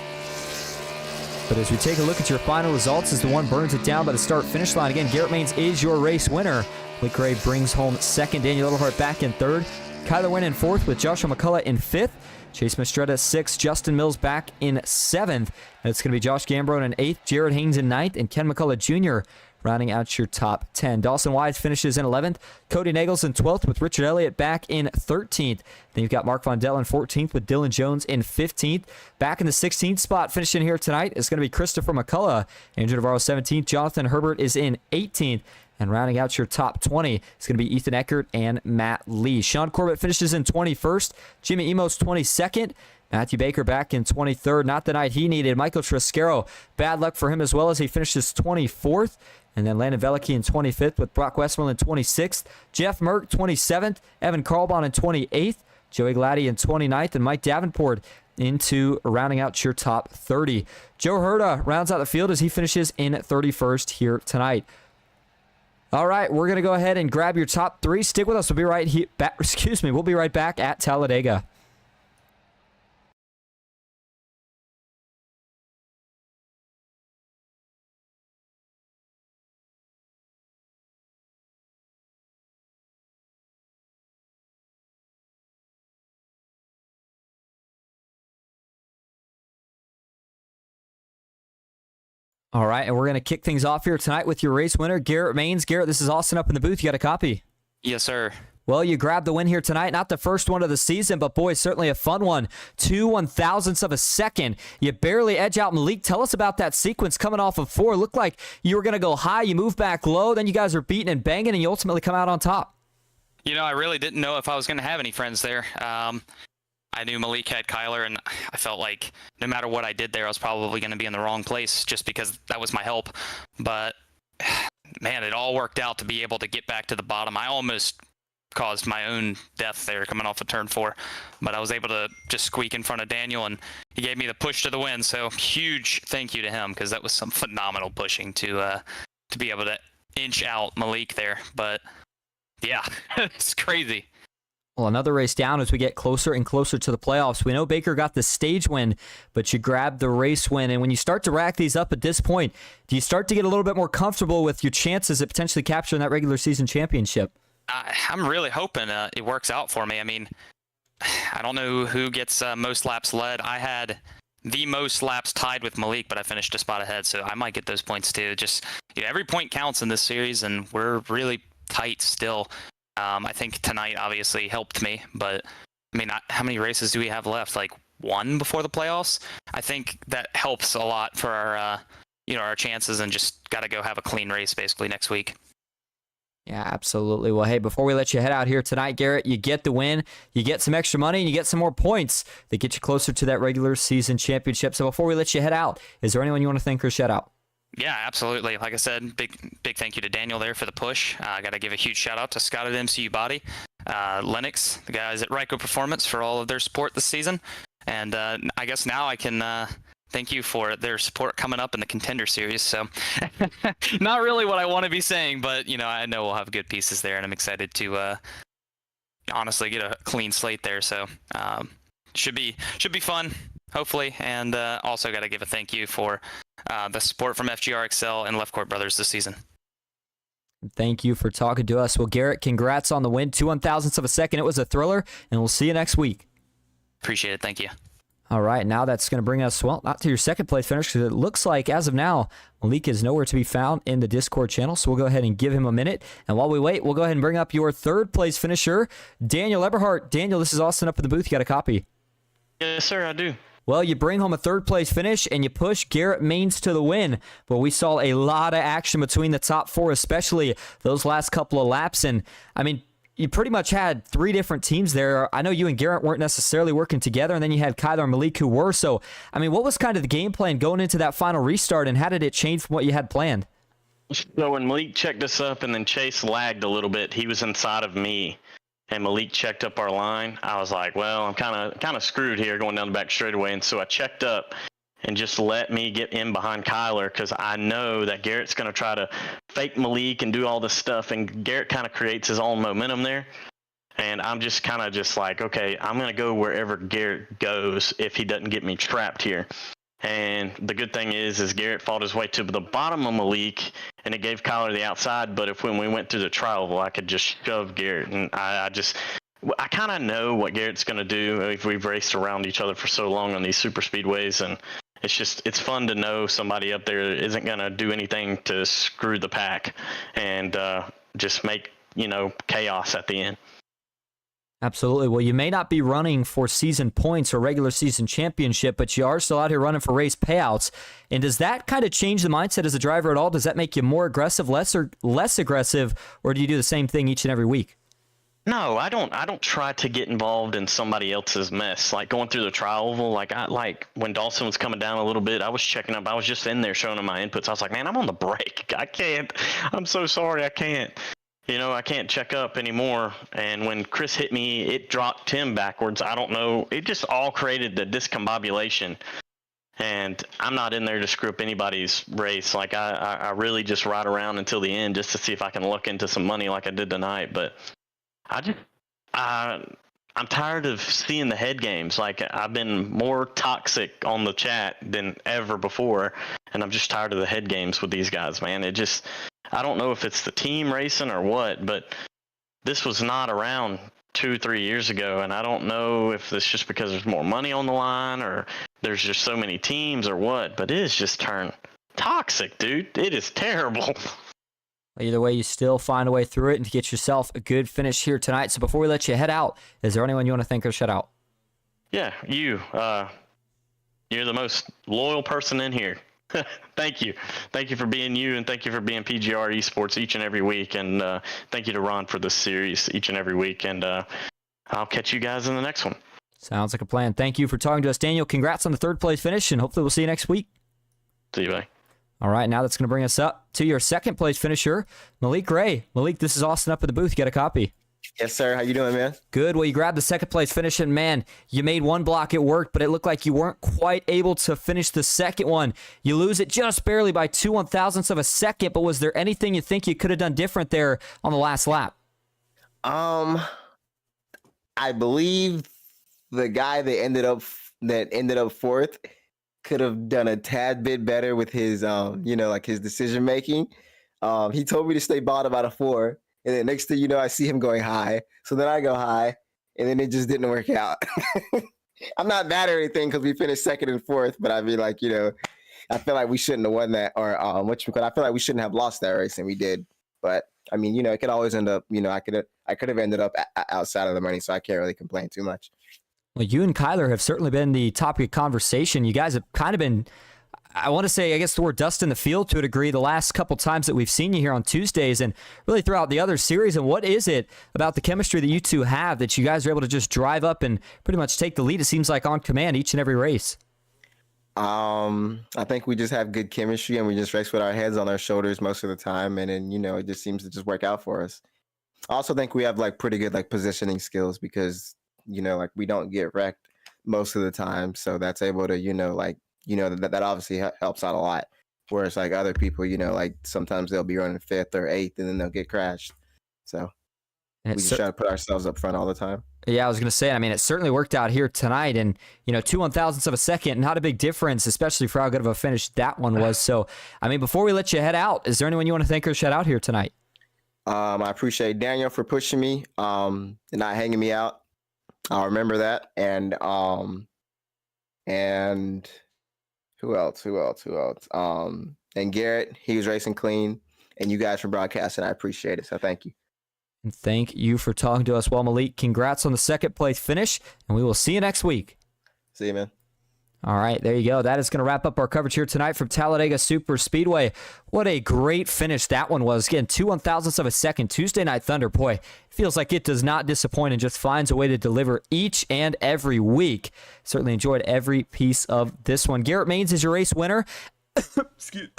But as we take a look at your final results, as the one burns it down by the start-finish line, again, Garrett Maines is your race winner. Malik Ray brings home second. Daniel Eberhardt back in third. Kyler Wynn in fourth with Joshua McCullough in fifth. Chase Mastretta sixth. Justin Mills back in seventh. And it's going to be Josh Gambrone in eighth. Jared Haynes in ninth. And Ken McCullough Jr. rounding out your top 10. Dawson Wise finishes in 11th. Cody Nagels in 12th with Richard Elliott back in 13th. Then you've got Mark Von Dell in 14th with Dylan Jones in 15th. Back in the 16th spot finishing here tonight is going to be Christopher McCullough. Andrew Navarro 17th. Jonathan Herbert is in 18th. And rounding out your top 20 is going to be Ethan Eckert and Matt Lee. Sean Corbett finishes in 21st. Jimmy Emos 22nd. Matthew Baker back in 23rd. Not the night he needed. Michael Trescaro, bad luck for him as well as he finishes 24th. And then Landon Velicky in 25th with Brock Westmoreland in 26th. Jeff Merck 27th. Evan Carlbon in 28th. Joey Gladdy in 29th. And Mike Davenport into rounding out your top 30. Joe Herda rounds out the field as he finishes in 31st here tonight. All right, we're going to go ahead and grab your top 3. Stick with us. We'll be right here. We'll be right back at Talladega. All right, and we're going to kick things off here tonight with your race winner, Garrett Maines. Garrett, this is Austin up in the booth. You got a copy? Yes, sir. Well, you grabbed the win here tonight. Not the first one of the season, but boy, certainly a fun one. 2/1000ths of a second. You barely edge out Malik. Tell us about that sequence coming off of 4. It looked like you were going to go high. You moved back low. Then you guys were beating and banging, and you ultimately come out on top. You know, I really didn't know if I was going to have any friends there. I knew Malik had Kyler, and I felt like no matter what I did there, I was probably going to be in the wrong place just because that was my help. But, man, it all worked out to be able to get back to the bottom. I almost caused my own death there coming off of turn 4, but I was able to just squeak in front of Daniel, and he gave me the push to the win. So huge thank you to him, because that was some phenomenal pushing to be able to inch out Malik there. But yeah, it's crazy. Well, another race down as we get closer and closer to the playoffs. We know Baker got the stage win, but you grabbed the race win. And when you start to rack these up at this point, do you start to get a little bit more comfortable with your chances of potentially capturing that regular season championship? I'm really hoping it works out for me. I mean, I don't know who gets most laps led. I had the most laps tied with Malik, but I finished a spot ahead, so I might get those points too. Just every point counts in this series, and we're really tight still. I think tonight obviously helped me, but I mean, how many races do we have left? Like 1 before the playoffs? I think that helps a lot for our our chances, and just got to go have a clean race basically next week. Yeah, absolutely. Well, hey, before we let you head out here tonight, Garrett, you get the win, you get some extra money, and you get some more points that get you closer to that regular season championship. So before we let you head out, is there anyone you want to thank or shout out? Yeah, absolutely. Like I said, big thank you to Daniel there for the push. I got to give a huge shout out to Scott at MCU Body, Lennox, the guys at Ryko Performance for all of their support this season. And I guess now I can thank you for their support coming up in the Contender Series. So not really what I want to be saying, but I know we'll have good pieces there, and I'm excited to honestly get a clean slate there. So should be fun, hopefully. And also got to give a thank you for the support from FGR XL and Left Court Brothers this season. Thank you for talking to us. Well, Garrett, congrats on the win. 2/1000ths of a second. It was a thriller, and we'll see you next week. Appreciate it. Thank you. All right, now that's going to bring us, well, not to your second place finish, because it looks like, as of now, Malik is nowhere to be found in the Discord channel, so we'll go ahead and give him a minute. And while we wait, we'll go ahead and bring up your third place finisher, Daniel Eberhardt. Daniel, this is Austin up in the booth. You got a copy? Yes, sir, I do. Well, you bring home a third place finish, and you push Garrett Maines to the win. But we saw a lot of action between the top 4, especially those last couple of laps. And, I mean, you pretty much had 3 different teams there. I know you and Garrett weren't necessarily working together, and then you had Kyler and Malik who were. So, I mean, what was kind of the game plan going into that final restart, and how did it change from what you had planned? So when Malik checked us up and then Chase lagged a little bit, he was inside of me, and Malik checked up our line. I was like, well, I'm kind of screwed here going down the back straightaway, and so I checked up and just let me get in behind Kyler, because I know that Garrett's going to try to fake Malik and do all this stuff, and Garrett kind of creates his own momentum there. And I'm just kind of just like, okay, I'm going to go wherever Garrett goes if he doesn't get me trapped here. And the good thing is Garrett fought his way to the bottom of Malik, and it gave Kyler the outside. But when we went through the trial, I could just shove Garrett, and I kind of know what Garrett's going to do if we've raced around each other for so long on these super speedways. And it's fun to know somebody up there isn't going to do anything to screw the pack and just make, chaos at the end. Absolutely. Well, you may not be running for season points or regular season championship, but you are still out here running for race payouts. And does that kind of change the mindset as a driver at all? Does that make you more aggressive, less aggressive, or do you do the same thing each and every week? No, I don't try to get involved in somebody else's mess. Like going through the trial oval, like when Dawson was coming down a little bit, I was checking up. I was just in there showing him my inputs. I was like, man, I'm on the break. I can't. I'm so sorry. I can't. I can't check up anymore. And when Chris hit me, it dropped him backwards. I don't know. It just all created the discombobulation. And I'm not in there to screw up anybody's race. Like I really just ride around until the end just to see if I can luck into some money like I did tonight. But I'm tired of seeing the head games. Like I've been more toxic on the chat than ever before, and I'm just tired of the head games with these guys, man. I don't know if it's the team racing or what, but this was not around 2-3 years ago, and I don't know if it's just because there's more money on the line or there's just so many teams or what, but it has just turned toxic, dude. It is terrible. Either way, you still find a way through it and to get yourself a good finish here tonight. So before we let you head out, is there anyone you want to thank or shout out? Yeah, you. You're the most loyal person in here. Thank you. Thank you for being you, and thank you for being PGR eSports each and every week. And thank you to Ron for this series each and every week. And I'll catch you guys in the next one. Sounds like a plan. Thank you for talking to us, Daniel. Congrats on the third place finish, and hopefully we'll see you next week. See you, bye. All right, now that's going to bring us up to your second place finisher, Malik Ray. Malik, this is Austin up at the booth. You got a copy? Yes, sir. How you doing, man? Good. Well, you grabbed the second place finish, and man, you made one block. It worked, but it looked like you weren't quite able to finish the second one. You lose it just barely by 2/1000ths of a second, but was there anything you think you could have done different there on the last lap? I believe the guy that ended up fourth could have done a tad bit better with his his decision making. He told me to stay bottom out of 4, and then next thing you know, I see him going high. So then I go high, and then it just didn't work out. I'm not mad or anything because we finished second and fourth, but I mean, I feel like we shouldn't have won that, or I feel like we shouldn't have lost that race, and we did. But I mean, it could always end up, I could have ended up outside of the money, so I can't really complain too much. Well, you and Kyler have certainly been the topic of conversation. You guys have kind of been, I want to say, I guess the word dust in the field to a degree the last couple times that we've seen you here on Tuesdays and really throughout the other series. And what is it about the chemistry that you two have that you guys are able to just drive up and pretty much take the lead, it seems like, on command each and every race? I think we just have good chemistry, and we just race with our heads on our shoulders most of the time. And then, it just seems to just work out for us. I also think we have pretty good positioning skills because we don't get wrecked most of the time, so that's able to that obviously helps out a lot. Whereas other people, sometimes they'll be running 5th or 8th and then they'll get crashed. So we just try to put ourselves up front all the time. Yeah, I was going to say, I mean, it certainly worked out here tonight, and 2/1000ths of a second, not a big difference, especially for how good of a finish that one was. So, I mean, before we let you head out, is there anyone you want to thank or shout out here tonight? I appreciate Daniel for pushing me and not hanging me out. I'll remember that. And who else? And Garrett, he was racing clean, and you guys for broadcasting. I appreciate it. So thank you. And thank you for talking to us. Well, Malik, congrats on the second place finish, and we will see you next week. See you, man. All right, there you go. That is going to wrap up our coverage here tonight from Talladega Superspeedway. What a great finish that one was. Again, 2/1000ths of a second. Tuesday Night Thunder, boy, feels like it does not disappoint and just finds a way to deliver each and every week. Certainly enjoyed every piece of this one. Garrett Maines is your race winner. Excuse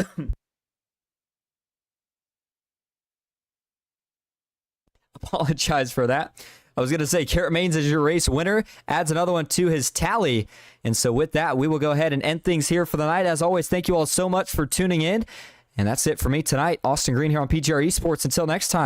Apologize for that. I was going to say, Garrett Maines is your race winner, adds another one to his tally. And so with that, we will go ahead and end things here for the night. As always, thank you all so much for tuning in. And that's it for me tonight. Austin Green here on PGR eSports. Until next time.